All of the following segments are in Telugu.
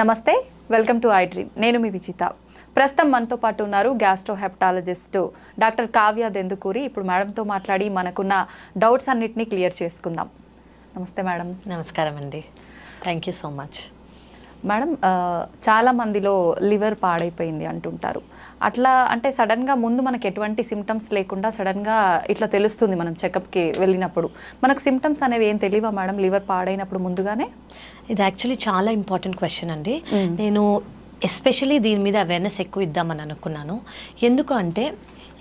నమస్తే, వెల్కమ్ టు ఐ డ్రీమ్. నేను మీ విజిత. ప్రస్తుతం మనతో పాటు ఉన్నారు gastro hepatologist doctor Kavya Dendukuri. ఇప్పుడు మేడంతో మాట్లాడి మనకున్న డౌట్స్ అన్నిటినీ క్లియర్ చేసుకుందాం. నమస్తే మేడం. నమస్కారం అండి, thank you so much. Madam, చాలా మందిలో లివర్ పాడైపోయింది అంటుంటారు. అట్లా అంటే సడన్గా ముందు మనకి ఎటువంటి సిమ్టమ్స్ లేకుండా సడన్గా ఇట్లా తెలుస్తుంది మనం చెకప్కి వెళ్ళినప్పుడు. మనకు సిమ్టమ్స్ అనేవి ఏం తెలియవా మేడం లివర్ పాడైనప్పుడు ముందుగానే? ఇది యాక్చువల్లీ చాలా ఇంపార్టెంట్ క్వశ్చన్ అండి. నేను ఎస్పెషలీ దీని మీద అవేర్నెస్ ఎక్కువ ఇద్దామని అనుకున్నాను. ఎందుకు అంటే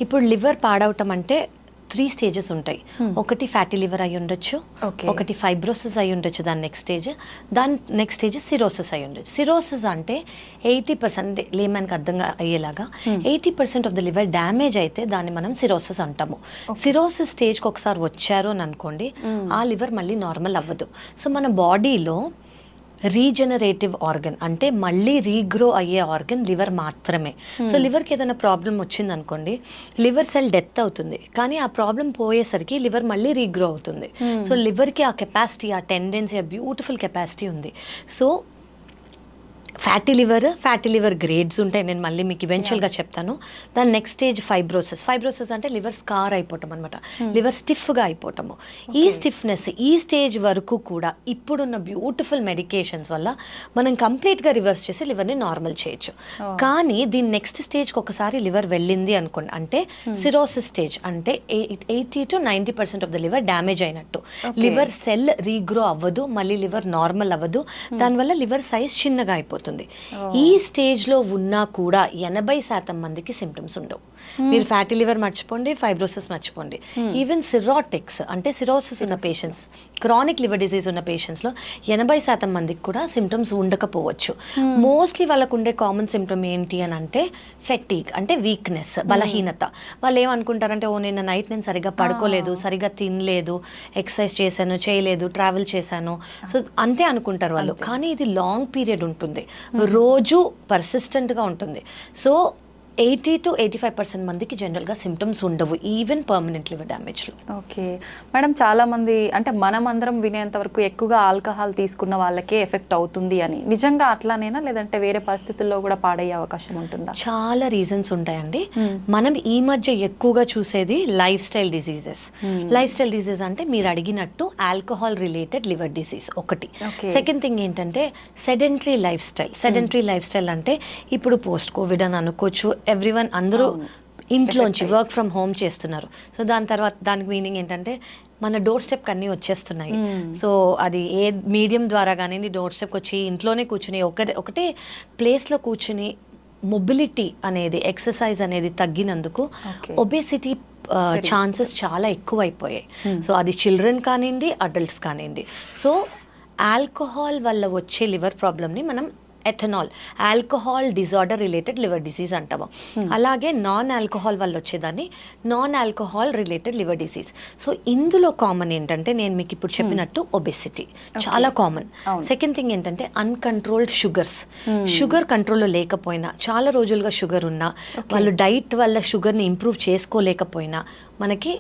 ఇప్పుడు లివర్ పాడవటం అంటే 3 stages ఉంటాయి. ఒకటి ఫ్యాటీ లివర్ అయి ఉండొచ్చు, ఒకటి ఫైబ్రోసిస్ అయి ఉండొచ్చు, దాని నెక్స్ట్ స్టేజ్ సిరోసిస్ అయి ఉండొచ్చు. సిరోసిస్ అంటే 80% లేమన్కి అర్థంగా అయ్యేలాగా 80% ఆఫ్ ద లివర్ డ్యామేజ్ అయితే దాన్ని మనం సిరోసిస్ అంటాము. సిరోసిస్ స్టేజ్కి ఒకసారి వచ్చారు అని అనుకోండి, ఆ లివర్ మళ్ళీ నార్మల్ అవ్వదు. సో మన బాడీలో రీజనరేటివ్ ఆర్గన్ అంటే మళ్ళీ రీగ్రో అయ్యే ఆర్గన్ లివర్ మాత్రమే. సో లివర్కి ఏదైనా ప్రాబ్లం వచ్చింది అనుకోండి, లివర్ సెల్ డెత్ అవుతుంది, కానీ ఆ ప్రాబ్లం పోయేసరికి లివర్ మళ్ళీ రీగ్రో అవుతుంది. సో లివర్కి ఆ కెపాసిటీ, ఆ టెండెన్సీ, ఆ బ్యూటిఫుల్ కెపాసిటీ ఉంది. సో ఫ్యాటీ లివర్ గ్రేడ్స్ ఉంటాయి, నేను మళ్ళీ మీకు ఈవెన్చువల్గా చెప్తాను. దాని నెక్స్ట్ స్టేజ్ ఫైబ్రోసిస్ అంటే లివర్ స్కార్ అయిపోవటం అనమాట, లివర్ స్టిఫ్గా అయిపోవటము. ఈ స్టిఫ్నెస్ ఈ స్టేజ్ వరకు కూడా ఇప్పుడున్న బ్యూటిఫుల్ మెడికేషన్స్ వల్ల మనం కంప్లీట్గా రివర్స్ చేసి లివర్ని నార్మల్ చేయొచ్చు. కానీ దీని నెక్స్ట్ స్టేజ్కి ఒకసారి లివర్ వెళ్ళింది అనుకోండి, అంటే సిరోసిస్ స్టేజ్ అంటే 80 to 90% of the liver damage అయినట్టు. లివర్ సెల్ రీగ్రో అవ్వదు, మళ్ళీ లివర్ నార్మల్ అవ్వదు, దానివల్ల లివర్ సైజ్ చిన్నగా అయిపోతుంది. ఈ స్టేజ్ లో ఉన్నా కూడా 80% మందికి సిమ్టమ్స్ ఉండవు. మీరు ఫ్యాటీ లివర్ మర్చిపోండి, ఫైబ్రోసిస్ మర్చిపోండి, ఈవెన్ సిరోటిక్స్ అంటే సిరోసిస్ ఉన్న పేషెంట్స్, క్రానిక్ లివర్ డిసీజ్ ఉన్న పేషెంట్స్ లో 80% మందికి కూడా సిమ్టమ్స్ ఉండకపోవచ్చు. మోస్ట్లీ వాళ్ళకు ఉండే కామన్ సిమ్టమ్ ఏంటి అని అంటే ఫెటీగ్ అంటే వీక్నెస్, బలహీనత. వాళ్ళు ఏమనుకుంటారంటే, ఓ నిన్న నైట్ నేను సరిగా పడుకోలేదు, సరిగా తినలేదు, ఎక్సర్సైజ్ చేశాను చేయలేదు, ట్రావెల్ చేశాను, సో అంతే అనుకుంటారు వాళ్ళు. కానీ ఇది లాంగ్ పీరియడ్ ఉంటుంది, రోజు పర్సిస్టెంట్గా ఉంటుంది. సో 80 to 85% మందికి జనరల్గా సిమ్టమ్స్ ఉండవు, ఈవెన్ పర్మనెంట్ లివర్ డ్యామేజ్లో. ఓకే మేడం, చాలామంది అంటే మనం అందరం వినేంత వరకు ఎక్కువగా ఆల్కహాల్ తీసుకున్న వాళ్ళకే ఎఫెక్ట్ అవుతుంది అని, నిజంగా అట్లానేనా లేదంటే వేరే పరిస్థితుల్లో కూడా పాడయ్యే అవకాశం ఉంటుందా? చాలా రీజన్స్ ఉంటాయండి. మనం ఈ మధ్య ఎక్కువగా చూసేది life style diseases. Life style disease అంటే మీరు అడిగినట్టు ఆల్కహాల్ రిలేటెడ్ లివర్ డిసీజ్ ఒకటి. సెకండ్ థింగ్ ఏంటంటే సెడెంటరీ లైఫ్ స్టైల్ అంటే ఇప్పుడు పోస్ట్ కోవిడ్ అని అనుకోవచ్చు, ఎవ్రీవన్ అందరూ ఇంట్లోంచి వర్క్ ఫ్రమ్ హోమ్ చేస్తున్నారు. సో దానికి మీనింగ్ ఏంటంటే మన డోర్ స్టెప్కి అన్నీ వచ్చేస్తున్నాయి. సో అది ఏ మీడియం ద్వారా కానీ డోర్ స్టెప్కి వచ్చి ఇంట్లోనే కూర్చుని ఒకటే ప్లేస్లో కూర్చుని మొబిలిటీ అనేది, ఎక్సర్సైజ్ అనేది తగ్గినందుకు ఒబేసిటీ ఛాన్సెస్ చాలా ఎక్కువైపోయాయి. సో అది చిల్డ్రన్ కానివ్వండి, అడల్ట్స్ కానివ్వండి. సో ఆల్కహాల్ వల్ల వచ్చే లివర్ ప్రాబ్లమ్ని మనం ethanol alcohol disorder related liver disease అంటాము. అలాగే నాన్ ఆల్కహాల్ వల్ల వచ్చేదాన్ని non alcohol related liver disease. So ఇందులో కామన్ ఏంటంటే నేను మీకు ఇప్పుడు చెప్పినట్టు ఒబెసిటీ చాలా కామన్. సెకండ్ థింగ్ ఏంటంటే అన్కంట్రోల్డ్ షుగర్ కంట్రోల్లో లేకపోయినా, చాలా రోజులుగా షుగర్ ఉన్నా, వాళ్ళు డైట్ వల్ల షుగర్ని ఇంప్రూవ్ చేసుకోలేకపోయినా మనకి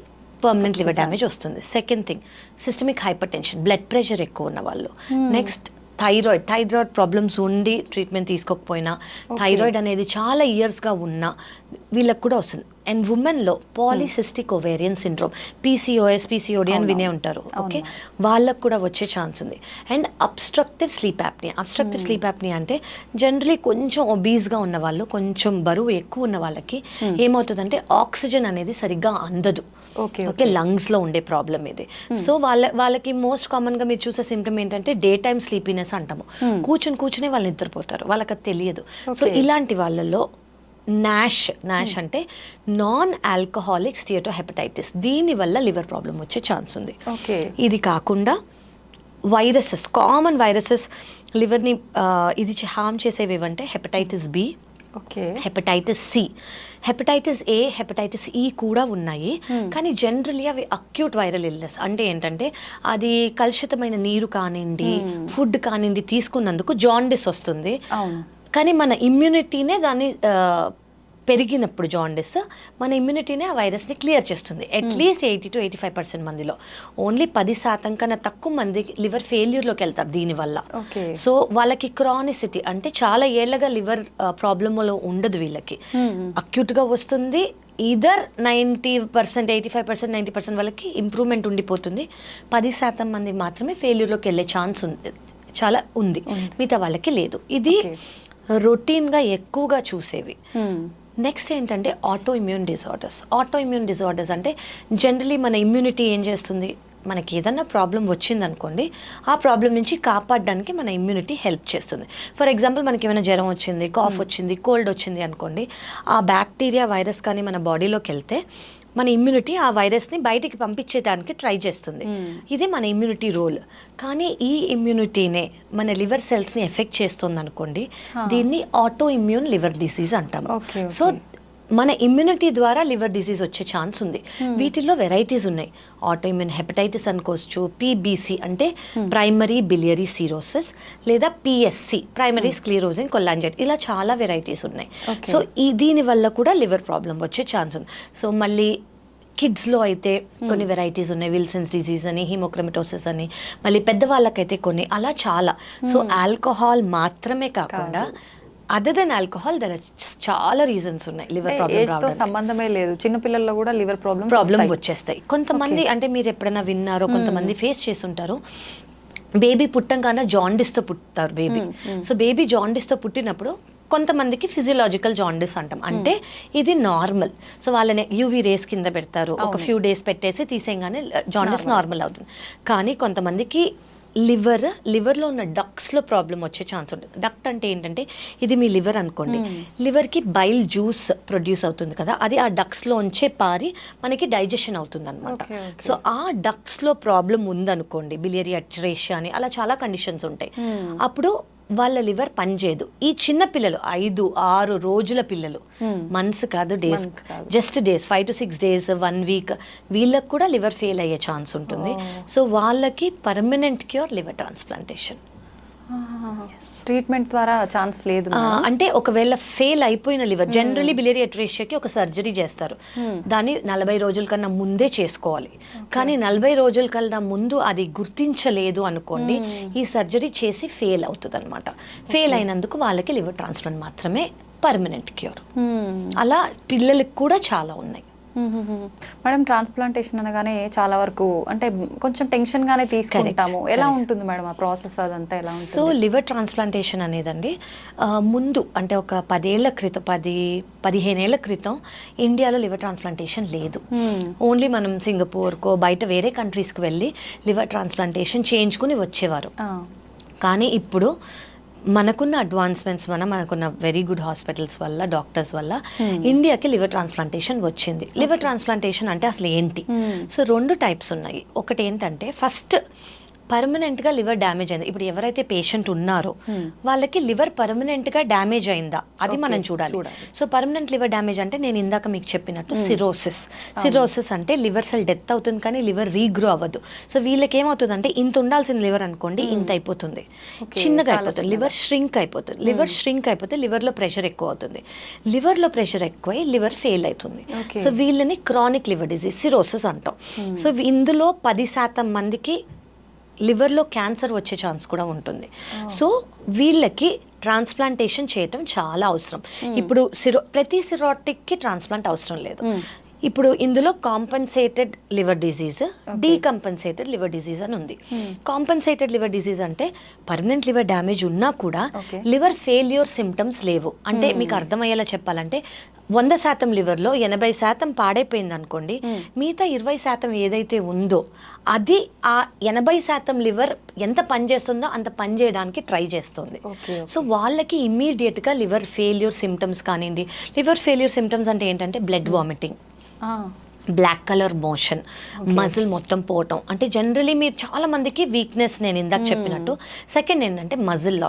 పర్మనెంట్ లివర్ డ్యామేజ్ వస్తుంది. Second thing systemic hypertension, blood pressure ఎక్కువ ఉన్న వాళ్ళు. నెక్స్ట్ థైరాయిడ్ ప్రాబ్లమ్స్ ఉండి ట్రీట్మెంట్ తీసుకోకపోయినా, థైరాయిడ్ అనేది చాలా ఇయర్స్గా ఉన్నా వీళ్ళకి కూడా వస్తుంది. అండ్ ఉమెన్లో పాలిసిస్టిక్ ఓవేరియన్ సిండ్రోమ్, పీసీఓడి అని వినే ఉంటారు. ఓకే, వాళ్ళకు కూడా వచ్చే ఛాన్స్ ఉంది. అండ్ అబ్స్ట్రక్టివ్ స్లీప్ యాప్నియా అంటే జనరలీ కొంచెం ఒబీస్గా ఉన్న వాళ్ళు, కొంచెం బరువు ఎక్కువ ఉన్న వాళ్ళకి ఏమవుతుందంటే ఆక్సిజన్ అనేది సరిగ్గా అందదు. ఓకే, లంగ్స్లో ఉండే ప్రాబ్లం ఇది. సో వాళ్ళకి మోస్ట్ కామన్గా మీరు చూసే సిమ్టమ్ ఏంటంటే డే టైమ్ స్లీపీనెస్ అంటాము. కూర్చుని వాళ్ళు నిద్రపోతారు, వాళ్ళకి అది తెలియదు. సో ఇలాంటి వాళ్ళలో నాష్ అంటే నాన్ ఆల్కహాలిక్ స్టియటోహెపటైటిస్, దీనివల్ల లివర్ ప్రాబ్లం వచ్చే ఛాన్స్ ఉంది. ఇది కాకుండా కామన్ వైరసెస్ లివర్ని ఇది హార్మ్ చేసేవి ఏవంటే hepatitis B, hepatitis C, hepatitis A, hepatitis E కూడా ఉన్నాయి. కానీ జనరల్లీ అవి అక్యూట్ వైరల్ ఇల్నెస్. అంటే ఏంటంటే అది కలుషితమైన నీరు కానివ్వండి, ఫుడ్ కానివ్వండి తీసుకున్నందుకు జాండిస్ వస్తుంది. కానీ మన ఇమ్యూనిటీనే దాన్ని పెరిగినప్పుడు జాండిస్ మన ఇమ్యూనిటీనే ఆ వైరస్ని క్లియర్ చేస్తుంది. అట్లీస్ట్ 80 to 85% మందిలో. ఓన్లీ 10% కన్నా తక్కువ మంది లివర్ ఫెయిల్యూర్లోకి వెళ్తారు దీనివల్ల. సో వాళ్ళకి క్రానిసిటీ అంటే చాలా ఏళ్ళగా లివర్ ప్రాబ్లంలో ఉండదు వీళ్ళకి, అక్యూట్గా వస్తుంది. ఈదర్ 90%, 85%, 90% వాళ్ళకి ఇంప్రూవ్మెంట్ ఉండిపోతుంది. 10% మంది మాత్రమే ఫెయిల్యూర్లోకి వెళ్ళే ఛాన్స్ ఉంది, చాలా ఉంది, మిగతా వాళ్ళకి లేదు. ఇది రొటీన్గా ఎక్కువగా చూసేవి. నెక్స్ట్ ఏంటంటే auto immune disorders. Auto immune disorders అంటే జనరలీ మన ఇమ్యూనిటీ ఏం చేస్తుంది, మనకి ఏదన్నా ప్రాబ్లం వచ్చిందనుకోండి, ఆ ప్రాబ్లం నుంచి కాపాడడానికి మన ఇమ్యూనిటీ హెల్ప్ చేస్తుంది. ఫర్ ఎగ్జాంపుల్ మనకి ఏమైనా జ్వరం వచ్చింది, కాఫ్ వచ్చింది, కోల్డ్ వచ్చింది అనుకోండి, ఆ బ్యాక్టీరియా వైరస్ కానీ మన బాడీలోకి వెళ్తే మన ఇమ్యూనిటీ ఆ వైరస్ని బయటికి పంపించేదానికి ట్రై చేస్తుంది. ఇది మన ఇమ్యూనిటీ రోల్. కానీ ఈ ఇమ్యూనిటీనే మన లివర్ సెల్స్ని ఎఫెక్ట్ చేస్తుంది అనుకోండి, దీన్ని ఆటో ఇమ్యూన్ లివర్ డిసీజ్ అంటాం. సో మన ఇమ్యూనిటీ ద్వారా లివర్ డిసీజ్ వచ్చే ఛాన్స్ ఉంది. వీటిల్లో వెరైటీస్ ఉన్నాయి. ఆటో ఇమ్యూన్ హెపటైటిస్ అనుకోవచ్చు, పిబిసి అంటే ప్రైమరీ బిలియరీ సిరోసిస్, లేదా పిఎస్సి ప్రైమరీ స్క్లెరోజింగ్ కొలాంజైటిస్, ఇలా చాలా వెరైటీస్ ఉన్నాయి. సో దీని వల్ల కూడా లివర్ ప్రాబ్లం వచ్చే ఛాన్స్ ఉంది. సో మళ్ళీ కిడ్స్లో అయితే కొన్ని వెరైటీస్ ఉన్నాయి, విల్సన్స్ డిజీజ్ అని, హిమోక్రమటోసిస్ అని, మళ్ళీ పెద్దవాళ్ళకైతే కొన్ని, అలా చాలా. సో ఆల్కహాల్ మాత్రమే కాకుండా అదర్ దెన్ ఆల్కహాల్ దర్ చాలా రీజన్స్ ఉన్నాయి లివర్ ప్రాబ్లం. సంబంధమే లేదు, చిన్న పిల్లల్లో కూడా లివర్ ప్రాబ్లం వచ్చేస్తాయి. కొంతమంది అంటే మీరు ఎప్పుడైనా విన్నారో, కొంతమంది ఫేస్ చేస్తుంటారు, బేబీ పుట్టంగానే జాండిస్తో పుట్టారు బేబీ. సో బేబీ జాండిస్తో పుట్టినప్పుడు కొంతమందికి ఫిజియలాజికల్ జాండిస్ అంటాం, అంటే ఇది నార్మల్. సో వాళ్ళని యూవీ రేస్ కింద పెడతారు, ఒక ఫ్యూ డేస్ పెట్టేసి తీసేయగానే జాండిస్ నార్మల్ అవుతుంది. కానీ కొంతమందికి లివర్లో ఉన్న డక్స్లో ప్రాబ్లం వచ్చే ఛాన్స్ ఉంటుంది. డక్ట్ అంటే ఏంటంటే ఇది మీ లివర్ అనుకోండి, లివర్కి బైల్ జ్యూస్ ప్రొడ్యూస్ అవుతుంది కదా, అది ఆ డక్స్లోంచే పారి మనకి డైజెషన్ అవుతుంది అనమాట. సో ఆ డక్స్లో ప్రాబ్లం ఉందనుకోండి, బిలియరీ అట్రేషియా అని, అలా చాలా కండిషన్స్ ఉంటాయి. అప్పుడు వాళ్ళ లివర్ పనిచేయదు. ఈ చిన్న పిల్లలు 5-6 రోజుల పిల్లలు, మంత్స్ కాదు, days, just days, 5 to 6 days, 1 week, వీళ్ళకి కూడా లివర్ ఫెయిల్ అయ్యే ఛాన్స్ ఉంటుంది. సో వాళ్ళకి permanent cure liver transplantation. Treatment ద్వారా ఛాన్స్ లేదు అంటే ఒకవేళ ఫెయిల్ అయిపోయిన లివర్, జనరలీ బిలియరీ అట్రేషియాకి ఒక సర్జరీ చేస్తారు, దాన్ని 40 రోజుల కన్నా ముందే చేసుకోవాలి. కానీ 40 రోజుల కన్నా ముందు అది గుర్తించలేదు అనుకోండి, ఈ సర్జరీ చేసి ఫెయిల్ అవుతుంది అనమాట. ఫెయిల్ అయినందుకు వాళ్ళకి లివర్ ట్రాన్స్ప్లాంట్ మాత్రమే పర్మనెంట్ క్యూర్. అలా పిల్లలకి కూడా చాలా ఉన్నాయి. మేడం, ట్రాన్స్ప్లాంటేషన్ అనగానే చాలా వరకు అంటే కొంచెం టెన్షన్ గానే తీసుకుంటాము. ఎలా ఉంటుంది మేడం ఆ ప్రాసెస్, అదంతా ఎలా ఉంటుంది? సో లివర్ ట్రాన్స్ప్లాంటేషన్ అనేదండి ముందు అంటే ఒక 10 ఏళ్ల క్రితం, 15 ఏళ్ల క్రితం ఇండియాలో లివర్ ట్రాన్స్ప్లాంటేషన్ లేదు. ఓన్లీ మనం సింగపూర్కో బయట వేరే కంట్రీస్కి వెళ్ళి లివర్ ట్రాన్స్ప్లాంటేషన్ చేయించుకుని వచ్చేవారు. కానీ ఇప్పుడు మనకున్న అడ్వాన్స్మెంట్స్ మనకున్న వెరీ గుడ్ హాస్పిటల్స్ వల్ల, డాక్టర్స్ వల్ల ఇండియాకి లివర్ ట్రాన్స్ప్లాంటేషన్ వచ్చింది. లివర్ ట్రాన్స్ప్లాంటేషన్ అంటే అసలు ఏంటి? సో 2 టైప్స్ ఉన్నాయి. ఒకటి ఏంటంటే ఫస్ట్ పర్మనెంట్గా లివర్ డ్యామేజ్ అయింది. ఇప్పుడు ఎవరైతే పేషెంట్ ఉన్నారో వాళ్ళకి లివర్ పర్మనెంట్గా డ్యామేజ్ అయిందా అది మనం చూడాలి. సో పర్మనెంట్ లివర్ డ్యామేజ్ అంటే నేను ఇందాక మీకు చెప్పినట్టు సిరోసిస్ అంటే లివర్ సెల్ డెత్ అవుతుంది కానీ లివర్ రీగ్రో అవ్వదు. సో వీళ్ళకి ఏమవుతుంది అంటే ఇంత ఉండాల్సిన లివర్ అనుకోండి ఇంత అయిపోతుంది, చిన్నగా అయిపోతుంది, లివర్ ష్రింక్ అయిపోతుంది. లివర్ ష్రింక్ అయిపోతే లివర్లో ప్రెషర్ ఎక్కువ అవుతుంది, లివర్లో ప్రెషర్ ఎక్కువై లివర్ ఫెయిల్ అవుతుంది. సో వీళ్ళని క్రానిక్ లివర్ డిజీజ్ సిరోసిస్ అంటాం. సో ఇందులో 10% మందికి లివర్లో క్యాన్సర్ వచ్చే ఛాన్స్ కూడా ఉంటుంది. సో వీళ్ళకి ట్రాన్స్ప్లాంటేషన్ చేయటం చాలా అవసరం. ఇప్పుడు ప్రతి సిరోటిక్కి ట్రాన్స్ప్లాంట్ అవసరం లేదు. ఇప్పుడు ఇందులో compensated liver disease, decompensated liver disease అని ఉంది. కాంపన్సేటెడ్ లివర్ డిజీజ్ అంటే పర్మనెంట్ లివర్ డ్యామేజ్ ఉన్నా కూడా లివర్ ఫెయిల్యూర్ సిమ్టమ్స్ లేవు. అంటే మీకు అర్థమయ్యేలా చెప్పాలంటే 100% లివర్లో 80% పాడైపోయింది అనుకోండి, మిగతా 20% ఏదైతే ఉందో అది ఆ 80% లివర్ ఎంత పని చేస్తుందో అంత పని చేయడానికి ట్రై చేస్తుంది. సో వాళ్ళకి ఇమ్మీడియట్గా లివర్ ఫెయిల్యూర్ సిమ్టమ్స్ కానివ్వండి, లివర్ ఫెయిల్యూర్ సిమ్టమ్స్ అంటే ఏంటంటే blood vomiting, black colour motion, muscle మొత్తం పోవటం, అంటే జనరలీ మీరు చాలా మందికి వీక్నెస్ నేను ఇందాక చెప్పినట్టు. సెకండ్ ఏంటంటే మజిల్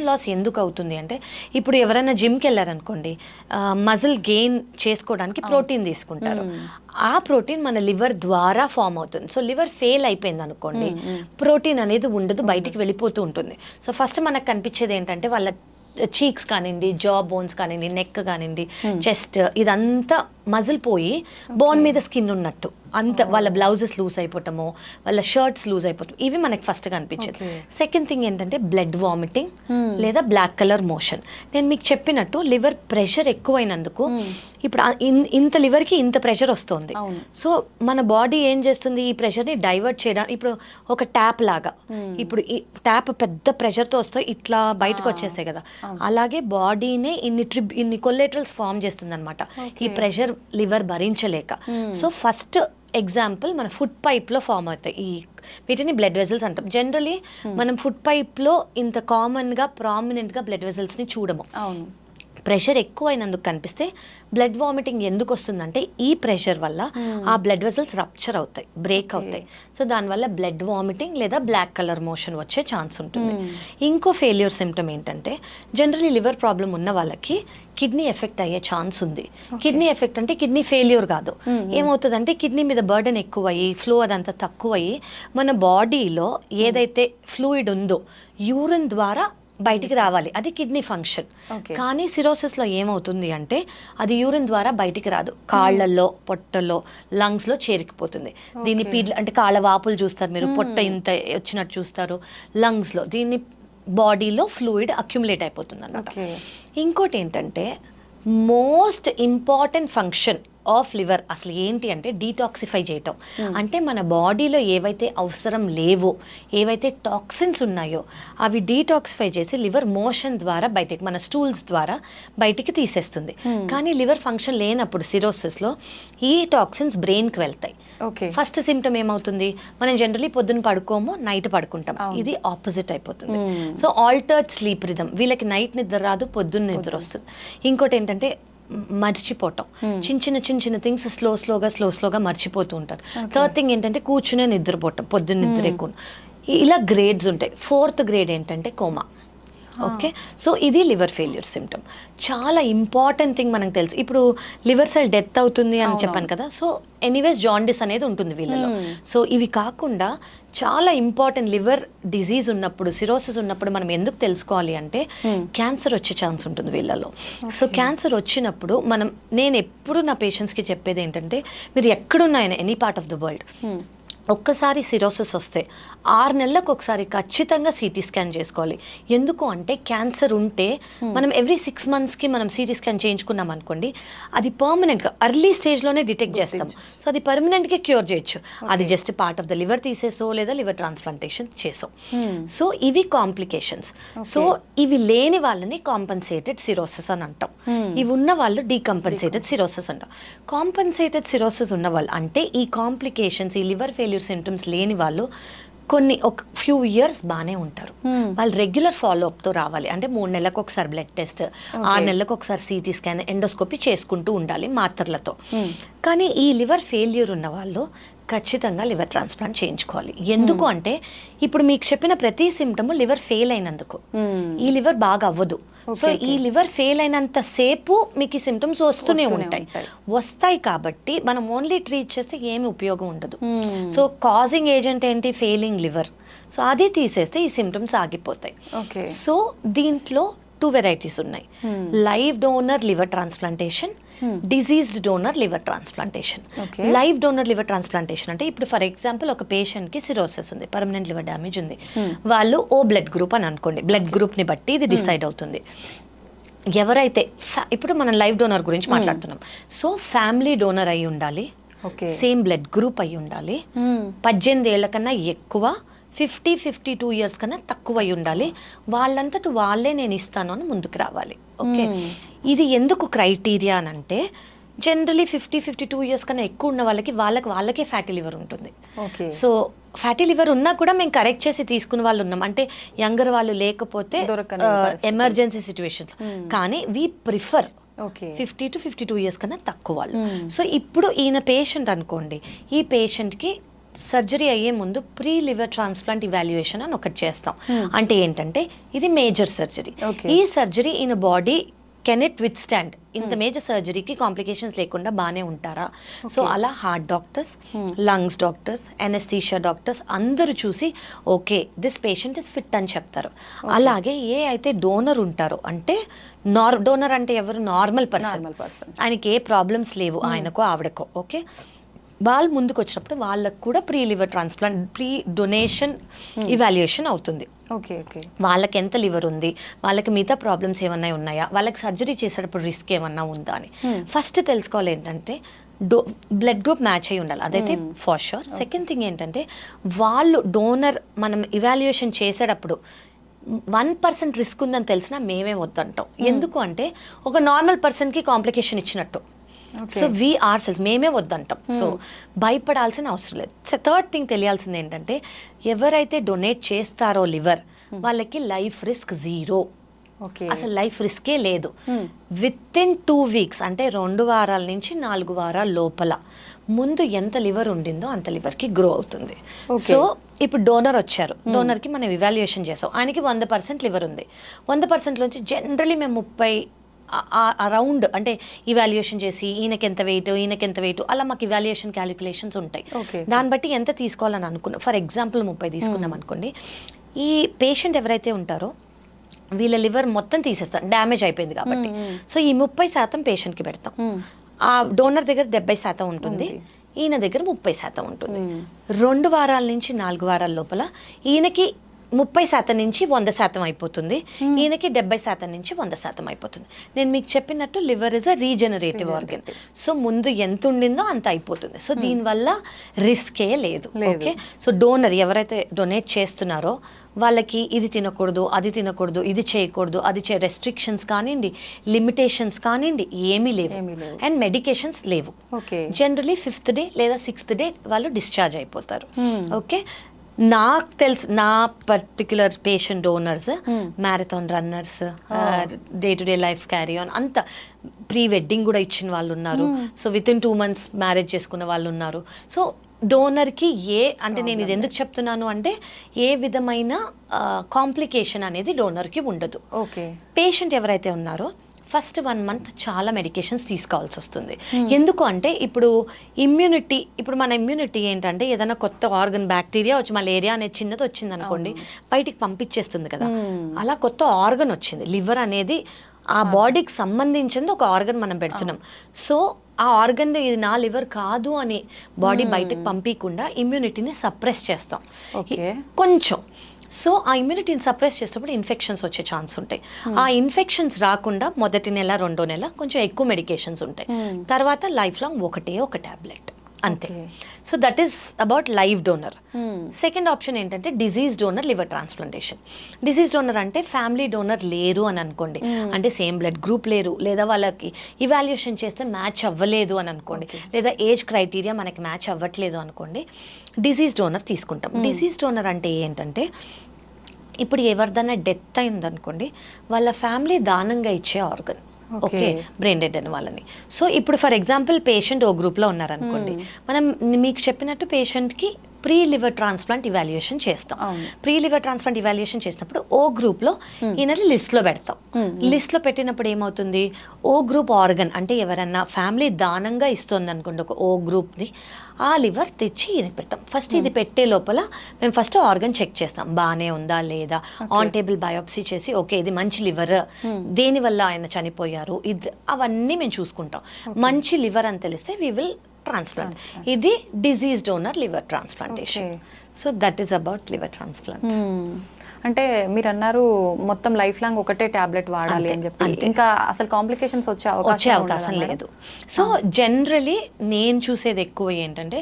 లాస్ ఎందుకు అవుతుంది అంటే ఇప్పుడు ఎవరైనా జిమ్కి వెళ్ళారనుకోండి, మజిల్ గెయిన్ చేసుకోవడానికి ప్రోటీన్ తీసుకుంటారు, ఆ ప్రోటీన్ మన లివర్ ద్వారా ఫామ్ అవుతుంది. సో లివర్ ఫెయిల్ అయిపోయింది అనుకోండి, ప్రోటీన్ అనేది ఉండదు, బయటికి వెళ్ళిపోతూ ఉంటుంది. సో ఫస్ట్ మనకు కనిపించేది ఏంటంటే వాళ్ళ చీక్స్ కానివ్వండి, జా బోన్స్ కానివ్వండి, నెక్ కానివ్వండి, చెస్ట్, ఇదంతా మజిల్ పోయి బోన్ మీద స్కిన్ ఉన్నట్టు అంత వాళ్ళ బ్లౌజెస్ లూజ్ అయిపోవటము, వాళ్ళ షర్ట్స్ లూజ్ అయిపోవటం, ఇవి మనకి ఫస్ట్ కనిపించేది. సెకండ్ థింగ్ ఏంటంటే బ్లడ్ వామిటింగ్ లేదా బ్లాక్ కలర్ మోషన్. నేను మీకు చెప్పినట్టు లివర్ ప్రెషర్ ఎక్కువైనందుకు ఇప్పుడు ఇంత లివర్కి ఇంత ప్రెషర్ వస్తుంది. సో మన బాడీ ఏం చేస్తుంది, ఈ ప్రెషర్ని డైవర్ట్ చేయడానికి ఇప్పుడు ఒక ట్యాప్ లాగా, ఇప్పుడు ఈ ట్యాప్ పెద్ద ప్రెషర్తో వస్తే ఇట్లా బయటకు వచ్చేస్తాయి కదా, అలాగే బాడీనే ఇన్ని కొల్లెటరల్స్ ఫామ్ చేస్తుంది అనమాట ఈ ప్రెషర్ లివర్ భరించలేక. సో ఫస్ట్ ఎగ్జాంపుల్ మన ఫుడ్ పైప్లో ఫామ్ అవుతాయి వీటిని బ్లడ్ వెజల్స్ అంటాం. జనరలీ మనం ఫుడ్ పైప్లో ఇంత కామన్గా ప్రామినెంట్గా బ్లడ్ వెజల్స్ని చూడము. ప్రెషర్ ఎక్కువైనందుకు కనిపిస్తే బ్లడ్ వామిటింగ్ ఎందుకు వస్తుందంటే ఈ ప్రెషర్ వల్ల ఆ బ్లడ్ వెసల్స్ రప్చర్ అవుతాయి, బ్రేక్ అవుతాయి. సో దానివల్ల బ్లడ్ వామిటింగ్ లేదా బ్లాక్ కలర్ మోషన్ వచ్చే ఛాన్స్ ఉంటుంది. ఇంకో ఫెయిల్యూర్ సిమ్టమ్ ఏంటంటే జనరలీ లివర్ ప్రాబ్లం ఉన్న వాళ్ళకి కిడ్నీ ఎఫెక్ట్ అయ్యే ఛాన్స్ ఉంది. కిడ్నీ ఎఫెక్ట్ అంటే కిడ్నీ ఫెయిల్యూర్ కాదు, ఏమవుతుందంటే కిడ్నీ మీద బర్డెన్ ఎక్కువయ్యి ఫ్లో అదంతా తక్కువయ్యి మన బాడీలో ఏదైతే ఫ్లూయిడ్ ఉందో యూరిన్ ద్వారా బయటికి రావాలి, అది కిడ్నీ ఫంక్షన్. కానీ సిరోసిస్లో ఏమవుతుంది అంటే అది యూరిన్ ద్వారా బయటికి రాదు, కాళ్ళల్లో, పొట్టల్లో, లంగ్స్లో చేరికిపోతుంది. దీన్ని అంటే కాళ్ళ వాపులు చూస్తారు మీరు, పొట్ట ఇంత వచ్చినట్టు చూస్తారు లంగ్స్లో, దీన్ని బాడీలో ఫ్లూయిడ్ అక్యుములేట్ అయిపోతుంది అన్నమాట. ఇంకోటి ఏంటంటే most important function of liver అసలు ఏంటి అంటే డీటాక్సిఫై చేయటం. అంటే మన బాడీలో ఏవైతే అవసరం లేవో, ఏవైతే టాక్సిన్స్ ఉన్నాయో అవి డీటాక్సిఫై చేసి లివర్ మోషన్ ద్వారా బయటికి, మన స్టూల్స్ ద్వారా బయటికి తీసేస్తుంది. కానీ లివర్ ఫంక్షన్ లేనప్పుడు సిరోసిస్లో ఈ టాక్సిన్స్ బ్రెయిన్కి వెళ్తాయి. ఫస్ట్ సిమ్టమ్ ఏమవుతుంది, మనం జనరలీ పొద్దున్న పడుకోము, నైట్ పడుకుంటాం, ఇది ఆపోజిట్ అయిపోతుంది. సో ఆల్టర్డ్ స్లీప్ రిథమ్, వీళ్ళకి నైట్ నిద్ర రాదు, పొద్దున్న నిద్ర వస్తుంది. ఇంకోటి ఏంటంటే మర్చిపోవటం, చిన్న చిన్న థింగ్స్ స్లోగా మర్చిపోతూ ఉంటారు. థర్డ్ థింగ్ ఏంటంటే కూర్చునే నిద్రపోవటం, పొద్దున్న నిద్ర ఎక్కువ. ఇలా గ్రేడ్స్ ఉంటాయి. ఫోర్త్ గ్రేడ్ ఏంటంటే కోమా. ఓకే, సో ఇది లివర్ ఫెయిల్యూర్ సిమ్టమ్. చాలా ఇంపార్టెంట్ థింగ్ మనకు తెలుసు, ఇప్పుడు లివర్ సెల్ డెత్ అవుతుంది అని చెప్పాను కదా, సో ఎనీవేస్ జాండిస్ అనేది ఉంటుంది వీళ్ళలో. సో ఇవి కాకుండా చాలా ఇంపార్టెంట్ లివర్ డిజీజ్ ఉన్నప్పుడు, సిరోసిస్ ఉన్నప్పుడు మనం ఎందుకు తెలుసుకోవాలి అంటే క్యాన్సర్ వచ్చే ఛాన్స్ ఉంటుంది వీళ్ళలో. సో క్యాన్సర్ వచ్చినప్పుడు నేను ఎప్పుడు నా పేషెంట్స్కి చెప్పేది ఏంటంటే మీరు ఎక్కడున్నాయన any part of the world ఒక్కసారి సిరోసిస్ వస్తే 6 నెలలకు ఒకసారి ఖచ్చితంగా సిటీ స్కాన్ చేసుకోవాలి. ఎందుకు అంటే క్యాన్సర్ ఉంటే మనం ఎవ్రీ 6 monthsకి మనం సిటీ స్కాన్ చేయించుకున్నాం అనుకోండి, అది పర్మనెంట్గా ఎర్లీ స్టేజ్లోనే డిటెక్ట్ చేస్తాం. సో అది పర్మనెంట్గా క్యూర్ చేయొచ్చు. అది just part of the liver తీసేసో లేదా లివర్ ట్రాన్స్ప్లాంటేషన్ చేసో. సో ఇవి కాంప్లికేషన్స్. సో ఇవి లేని వాళ్ళని కాంపన్సేటెడ్ సిరోసిస్ అని అంటాం, ఇవి ఉన్న వాళ్ళు డీకంపన్సేటెడ్ సిరోసిస్ అంటాం. కాంపన్సేటెడ్ సిరోసిస్ ఉన్న వాళ్ళు అంటే ఈ కాంప్లికేషన్స్, ఈ లివర్ ఫెయిల్యూర్ సిమ్టమ్స్ లేని వాళ్ళు ఒక ఫ్యూ ఇయర్స్ బాగానే ఉంటారు. వాళ్ళు రెగ్యులర్ ఫాలోఅప్తో రావాలి. అంటే 3 నెలలకు ఒకసారి బ్లడ్ టెస్ట్, 6 నెలలకు ఒకసారి సిటీ స్కాన్, ఎండోస్కోపీ చేసుకుంటూ ఉండాలి మాత్రలతో. కానీ ఈ లివర్ ఫెయిల్యూర్ ఉన్న వాళ్ళు ఖచ్చితంగా లివర్ ట్రాన్స్ప్లాంట్ చేయించుకోవాలి. ఎందుకు అంటే ఇప్పుడు మీకు చెప్పిన ప్రతి సిమ్టమ్ లివర్ ఫెయిల్ అయినందుకు, ఈ లివర్ బాగా అవ్వదు. సో ఈ లివర్ ఫెయిల్ అయినంత సేపు మీకు ఈ సిమ్టమ్స్ వస్తాయి కాబట్టి మనం ఓన్లీ ట్రీట్ చేస్తే ఏమి ఉపయోగం ఉండదు. సో కాజింగ్ ఏజెంట్ ఏంటి, ఫెయిలింగ్ లివర్. సో అది తీసేస్తే ఈ సిమ్టమ్స్ ఆగిపోతాయి. సో దీంట్లో 2 varieties ఉన్నాయి, live donor liver transplantation, diseased donor liver transplantation. Live donor liver transplantation అంటే ఇప్పుడు ఫర్ ఎగ్జాంపుల్ ఒక పేషెంట్కి సిరోసిస్ ఉంది, పర్మనెంట్ లివర్ డ్యామేజ్ ఉంది, వాళ్ళు ఓ బ్లడ్ గ్రూప్ అని అనుకోండి, బ్లడ్ గ్రూప్ని బట్టి ఇది డిసైడ్ అవుతుంది. ఎవరైతే ఇప్పుడు మనం లైవ్ డోనర్ గురించి మాట్లాడుతున్నాం, సో ఫ్యామిలీ డోనర్ అయి ఉండాలి, సేమ్ బ్లడ్ గ్రూప్ అయి ఉండాలి, 18 ఏళ్ల కన్నా ఎక్కువ, 52 years కన్నా తక్కువ అయి ఉండాలి, వాళ్ళంతట వాళ్ళే నేను ఇస్తాను అని ముందుకు రావాలి. ఓకే, ఇది ఎందుకు క్రైటీరియా అని అంటే జనరలీ 52 years కన్నా ఎక్కువ ఉన్న వాళ్ళకే ఫ్యాటీ లివర్ ఉంటుంది. సో ఫ్యాటీ లివర్ ఉన్నా కూడా మేము కరెక్ట్ చేసి తీసుకున్న వాళ్ళు ఉన్నాం, అంటే యంగర్ వాళ్ళు లేకపోతే ఎమర్జెన్సీ సిచ్యువేషన్. కానీ వీ ప్రిఫర్ 50 to 52 years కన్నా తక్కువ వాళ్ళు. సో ఇప్పుడు ఈయన పేషెంట్ అనుకోండి, ఈ పేషెంట్కి సర్జరీ అయ్యే ముందు ప్రీ లివర్ ట్రాన్స్ప్లాంట్ ఇవాల్యుయేషన్ అని ఒకటి చేస్తాం. అంటే ఏంటంటే ఇది మేజర్ సర్జరీ. ఈ సర్జరీ ఈయన body can it with stand ఇంత మేజర్ సర్జరీకి కాంప్లికేషన్స్ లేకుండా బాగానే ఉంటారా? సో అలా heart doctors, lungs doctors, anaesthesia doctors అందరూ చూసి okay this patient is fit అని చెప్తారు. అలాగే ఏ అయితే డోనర్ ఉంటారో, అంటే డోనర్ అంటే ఎవరు? నార్మల్ పర్సన్, ఆయనకి ఏ ప్రాబ్లమ్స్ లేవు, ఆయనకో ఆవిడకో, ఓకే, వాళ్ళు ముందుకు వచ్చినప్పుడు వాళ్ళకు కూడా pre liver transplant, pre donation evaluation అవుతుంది. ఓకే ఓకే, వాళ్ళకి ఎంత లివర్ ఉంది, వాళ్ళకి మిగతా ప్రాబ్లమ్స్ ఏమన్నా ఉన్నాయా, వాళ్ళకి సర్జరీ చేసేటప్పుడు రిస్క్ ఏమన్నా ఉందా అని ఫస్ట్ తెలుసుకోవాలి. ఏంటంటే బ్లడ్ గ్రూప్ మ్యాచ్ అయి ఉండాలి, అదైతే ఫర్ షూర్. సెకండ్ థింగ్ ఏంటంటే వాళ్ళు డోనర్ మనం ఇవాల్యుయేషన్ చేసేటప్పుడు 1% రిస్క్ ఉందని తెలిసినా మేమే వద్దంటాం. ఎందుకు అంటే ఒక నార్మల్ పర్సన్కి కాంప్లికేషన్ ఇచ్చినట్టు. సో వీ ఆర్ సెల్స్ మేమే వద్దంటాం. సో భయపడాల్సిన అవసరం లేదు. థర్డ్ థింగ్ తెలియాల్సింది ఏంటంటే ఎవరైతే డొనేట్ చేస్తారో లివర్, వాళ్ళకి లైఫ్ రిస్క్ 0. అసలు లైఫ్ రిస్కే లేదు. విత్ ఇన్ 2 weeks అంటే 2 వారాల నుంచి 4 వారాల లోపల ముందు ఎంత లివర్ ఉండిందో అంత లివర్కి గ్రో అవుతుంది. సో ఇప్పుడు డోనర్ వచ్చారు, డోనర్కి మనం ఇవాల్యుయేషన్ చేసాం, ఆయనకి 100% లివర్ ఉంది. 100% నుంచి జనరలీ మేము 30 అరౌండ్ అంటే ఇవాల్యుయేషన్ చేసి ఈయనకి ఎంత వెయిట్ అలా మాకు ఇవాల్యుయేషన్ క్యాలిక్యులేషన్స్ ఉంటాయి. దాన్ని బట్టి ఎంత తీసుకోవాలని అనుకున్నాం. ఫర్ ఎగ్జాంపుల్ 30 తీసుకున్నాం అనుకోండి, ఈ పేషెంట్ ఎవరైతే ఉంటారో వీళ్ళ లివర్ మొత్తం తీసేస్తాం, డ్యామేజ్ అయిపోయింది కాబట్టి. సో ఈ 30% పేషెంట్కి పెడతాం. ఆ డోనర్ దగ్గర 70% ఉంటుంది, ఈయన దగ్గర 30% ఉంటుంది. 2 వారాల నుంచి 4 వారాల లోపల ఈయనకి 30% నుంచి 100% అయిపోతుంది, ఈయనకి 70% నుంచి 100% అయిపోతుంది. నేను మీకు చెప్పినట్టు liver is a regenerative organ. So ముందు ఎంత ఉండిందో అంత అయిపోతుంది. సో దీనివల్ల రిస్కే లేదు. ఓకే, సో డోనర్ ఎవరైతే డొనేట్ చేస్తున్నారో వాళ్ళకి ఇది తినకూడదు, అది తినకూడదు, ఇది చేయకూడదు, అది రెస్ట్రిక్షన్స్ కానివ్వండి, లిమిటేషన్స్ కానివ్వండి ఏమీ లేవు. అండ్ మెడికేషన్స్ లేవు. జనరలీ 5th డే లేదా 6th డే వాళ్ళు డిశ్చార్జ్ అయిపోతారు. ఓకే, నాకు తెలుసు నా particular patient donors marathon runners, day to day life carry on, అంత ప్రీ వెడ్డింగ్ కూడా ఇచ్చిన వాళ్ళు ఉన్నారు. So with in 2 months marriage చేసుకున్న వాళ్ళు ఉన్నారు. సో డోనర్కి అంటే నేను ఇది ఎందుకు చెప్తున్నాను అంటే ఏ విధమైన కాంప్లికేషన్ అనేది డోనర్కి ఉండదు. పేషెంట్ ఎవరైతే ఉన్నారో ఫస్ట్ 1 month చాలా మెడికేషన్స్ తీసుకోవాల్సి వస్తుంది. ఎందుకు అంటే ఇప్పుడు మన ఇమ్యూనిటీ ఏంటంటే ఏదైనా కొత్త ఆర్గన్, బ్యాక్టీరియా వచ్చి మలేరియా అనే చిన్నది వచ్చింది అనుకోండి బయటికి పంపించేస్తుంది కదా. అలా కొత్త ఆర్గన్ వచ్చింది, లివర్ అనేది ఆ బాడీకి సంబంధించింది ఒక ఆర్గన్ మనం పెడుతున్నాం. సో ఆ ఆర్గన్ ఇది నా లివర్ కాదు అని బాడీ బయటకు పంపించకుండా ఇమ్యూనిటీని సప్రెస్ చేస్తాం కొంచెం. సో ఆ ఇమ్యూనిటీని సప్రెస్ చేసినప్పుడు ఇన్ఫెక్షన్స్ వచ్చే ఛాన్స్ ఉంటాయి. ఆ ఇన్ఫెక్షన్స్ రాకుండా మొదటి నెల 2వ నెల కొంచెం ఎక్కువ మెడికేషన్స్ ఉంటాయి, తర్వాత లైఫ్ లాంగ్ ఒక టాబ్లెట్ అంతే. So that is about live donor. Second option ఏంటంటే deceased donor liver transplantation. Deceased donor అంటే ఫ్యామిలీ డోనర్ లేరు అని అనుకోండి, అంటే సేమ్ బ్లడ్ గ్రూప్ లేరు, లేదా వాళ్ళకి ఇవాల్యుయేషన్ చేస్తే మ్యాచ్ అవ్వలేదు అని అనుకోండి, లేదా ఏజ్ క్రైటీరియా మనకి మ్యాచ్ అవ్వట్లేదు అనుకోండి, డిజీజ్ డోనర్ తీసుకుంటాం. డిజీజ్ డోనర్ అంటే ఏంటంటే ఇప్పుడు ఎవరిదైనా డెత్ అయిందనుకోండి వాళ్ళ ఫ్యామిలీ దానంగా ఇచ్చే ఆర్గన్. ఓకే, బ్రెయిన్ డెడ్ అని వాళ్ళని. సో ఇప్పుడు ఫర్ ఎగ్జాంపుల్ పేషెంట్ ఓ గ్రూప్లో ఉన్నారనుకోండి, మనం మీకు చెప్పినట్టు పేషెంట్కి ప్రీ లివర్ ట్రాన్స్ప్లాంట్ ఇవాల్యుయేషన్ చేస్తాం. ప్రీ లివర్ ట్రాన్స్ప్లాంట్ ఇవాల్యుయేషన్ చేసినప్పుడు ఓ గ్రూప్లో ఈయన లిస్ట్లో పెడతాం. లిస్ట్లో పెట్టినప్పుడు ఏమవుతుంది, ఓ గ్రూప్ ఆర్గన్ అంటే ఎవరన్నా ఫ్యామిలీ దానంగా ఇస్తుంది అనుకోండి ఒక ఓ గ్రూప్ని, ఆ లివర్ తెచ్చి ఈయన పెడతాం. ఫస్ట్ ఇది పెట్టే లోపల మేము ఫస్ట్ ఆర్గన్ చెక్ చేస్తాం బాగానే ఉందా లేదా, ఆన్ టేబుల్ బయోప్సీ చేసి ఓకే ఇది మంచి లివర్, దేనివల్ల ఆయన చనిపోయారు, ఇది అవన్నీ మేము చూసుకుంటాం. మంచి లివర్ అని తెలిస్తే వీ విల్ ట్రాన్స్ప్లాంట్. ఇది disease donor liver transplantation. So that is about liver transplant. అంటే మీరు అన్నారు మొత్తం లైఫ్ లాంగ్ ఒకటే టాబ్లెట్ వాడాలి అని చెప్పి, ఇంకా అసలు కాంప్లికేషన్స్ వచ్చే అవకాశం లేదు. సో జనరలీ నేను చూసేది ఎక్కువ ఏంటంటే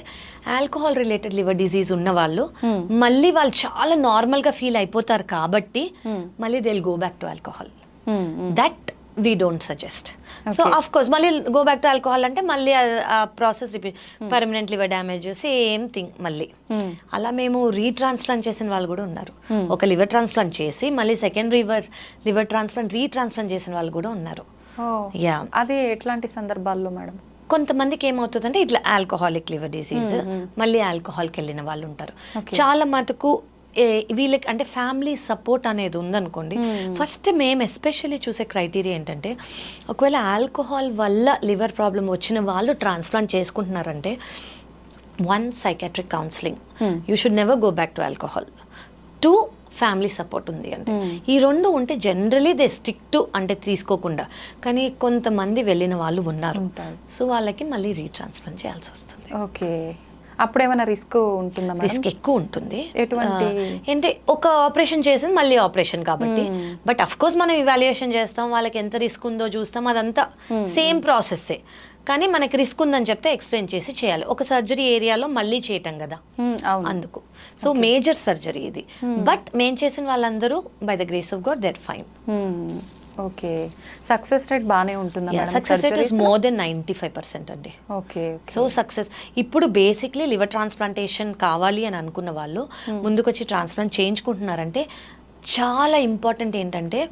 ఆల్కహాల్ రిలేటెడ్ లివర్ డిజీజ్ ఉన్న వాళ్ళు మళ్ళీ వాళ్ళు చాలా నార్మల్ గా ఫీల్ అయిపోతారు కాబట్టి మళ్ళీ they will go back to alcohol. That we don't suggest. So of course మళ్ళీ go back to alcohol అంటే మళ్ళీ ఆ process repeat, permanent liver damage, same thing మళ్ళీ. అలా మేము రీట్రాన్స్ప్లాంట్ చేసిన వాళ్ళు కూడా ఉన్నారు. ఒక లివర్ ట్రాన్స్ప్లాంట్ చేసి మళ్ళీ సెకండ్ లివర్ ట్రాన్స్ప్లాంట్ రీట్రాన్స్ప్లాంట్ చేసిన వాళ్ళు కూడా ఉన్నారు. యా, అది ఎట్లాంటి సందర్భాల్లో మేడం? కొంతమందికి ఏమవుతుందంటే ఇట్లా ఆల్కహాలిక్ లివర్ డిసీజ్ మళ్ళీ ఆల్కహాల్కి వెళ్ళిన వాళ్ళు ఉంటారు. చాలా మటుకు వీళ్ళకి అంటే ఫ్యామిలీ సపోర్ట్ అనేది ఉందనుకోండి, ఫస్ట్ మేము ఎస్పెషల్లీ చూసే క్రైటీరియా ఏంటంటే, ఒకవేళ ఆల్కహాల్ వల్ల లివర్ ప్రాబ్లం వచ్చిన వాళ్ళు ట్రాన్స్ప్లాంట్ చేసుకుంటున్నారంటే, 1 psychiatric counselling, you should never go back to alcohol. 2 family support ఉంది అంటే. ఈ 2 ఉంటే జనరలీ దే స్టిక్ టు అంటే తీసుకోకుండా, కానీ కొంతమంది వెళ్ళిన వాళ్ళు ఉన్నారు, సో వాళ్ళకి మళ్ళీ రీట్రాన్స్ప్లాంట్ చేయాల్సి వస్తుంది. ఓకే, అప్పుడు ఏమైనా రిస్క్ ఉంటుందా? రిస్క్ ఎక్కువ ఉంటుంది. ఎటువంటి? అంటే ఒక ఆపరేషన్ చేసింది మళ్ళీ ఆపరేషన్ కాబట్టి, బట్ అఫ్ కోర్స్ మనం ఇవాల్యుయేషన్ చేస్తాం, వాళ్ళకి ఎంత రిస్క్ ఉందో చూస్తాం, అదంతా సేమ్ ప్రాసెస్సే. కానీ మనకి రిస్క్ ఉందని చెప్తే ఎక్స్ప్లెయిన్ చేసి చేయాలి. ఒక సర్జరీ ఏరియాలో మళ్ళీ చేయటం కదా, అందుకు. సో మేజర్ సర్జరీ ఇది. బట్ మేము చేసిన వాళ్ళందరూ by the grace of god they are fine. Okay, success rate బాగానే ఉంటుందా? Success rate is more than 95% అండి. ఓకే, సో సక్సెస్ ఇప్పుడు బేసిక్లీ లివర్ ట్రాన్స్ప్లాంటేషన్ కావాలి అని అనుకున్న వాళ్ళు ముందుకొచ్చి ట్రాన్స్ప్లాంట్ చేయించుకుంటున్నారంటే, చాలా ఇంపార్టెంట్ ఏంటంటే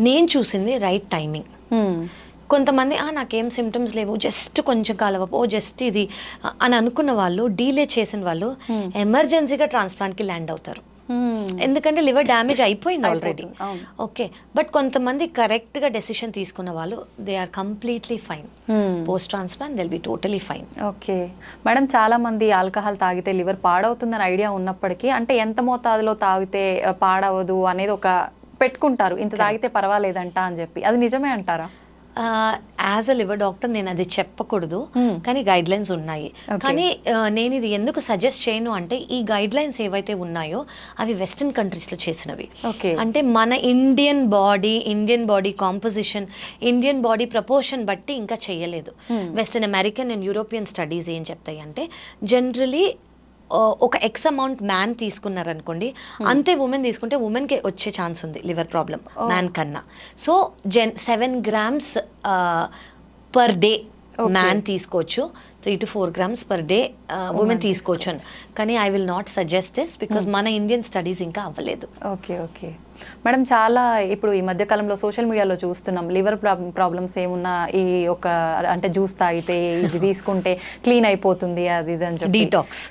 నేను చూసింది రైట్ టైమింగ్. కొంతమంది నాకేం సిమ్టమ్స్ లేవు, జస్ట్ కొంచెం కాలవపు, జస్ట్ ఇది అని అనుకున్న వాళ్ళు, డీలే చేసిన వాళ్ళు ఎమర్జెన్సీగా ట్రాన్స్ప్లాంట్కి ల్యాండ్ అవుతారు. ఎందుకంటే లివర్ డ్యామేజ్ అయిపోయింది ఆల్రెడీ. ఓకే, బట్ కొంతమంది కరెక్ట్గా డెసిషన్ తీసుకున్న వాళ్ళు they are completely fine. Post transplant they will be totally fine. Okay madam, చాలా మంది ఆల్కహాల్ తాగితే లివర్ పాడవుతుందని ఐడియా ఉన్నప్పటికీ, అంటే ఎంత మోతాదులో తాగితే పాడవదు అనేది ఒక పెట్టుకుంటారు, ఇంత తాగితే పర్వాలేదంట అని చెప్పి, అది నిజమే అంటారా? యాజ్ అ లివర్ డాక్టర్ నేను అది చెప్పకూడదు, కానీ గైడ్ లైన్స్ ఉన్నాయి. కానీ నేను ఇది ఎందుకు సజెస్ట్ చేయను అంటే, ఈ గైడ్ లైన్స్ ఏవైతే ఉన్నాయో అవి వెస్టర్న్ కంట్రీస్లో చేసినవి. అంటే మన Indian body composition, Indian body proportion బట్టి ఇంకా చేయలేదు. Western American and European studies ఏం చెప్తాయి అంటే, జనరలీ ఒక ఎక్స్ అమౌంట్ మ్యాన్ తీసుకున్నారనుకోండి, అంతే ఉమెన్ తీసుకుంటే ఉమెన్కి వచ్చే ఛాన్స్ ఉంది లివర్ ప్రాబ్లం మ్యాన్ కన్నా. So 7 grams per day man తీసుకోవచ్చు, 3 to 4 grams per day women తీసుకోవచ్చు అని. కానీ I will not suggest this because మన ఇండియన్ స్టడీస్ ఇంకా అవ్వలేదు. ఓకే ఓకే మేడం, చాలా ఇప్పుడు ఈ మధ్య కాలంలో సోషల్ మీడియాలో చూస్తున్నాం, లివర్ ప్రాబ్లమ్స్ ఏమున్నా ఈ ఒక అంటే జ్యూస్ తాగితే ఇది తీసుకుంటే క్లీన్ అయిపోతుంది, అది ఇది అని చెప్పి డీటాక్స్,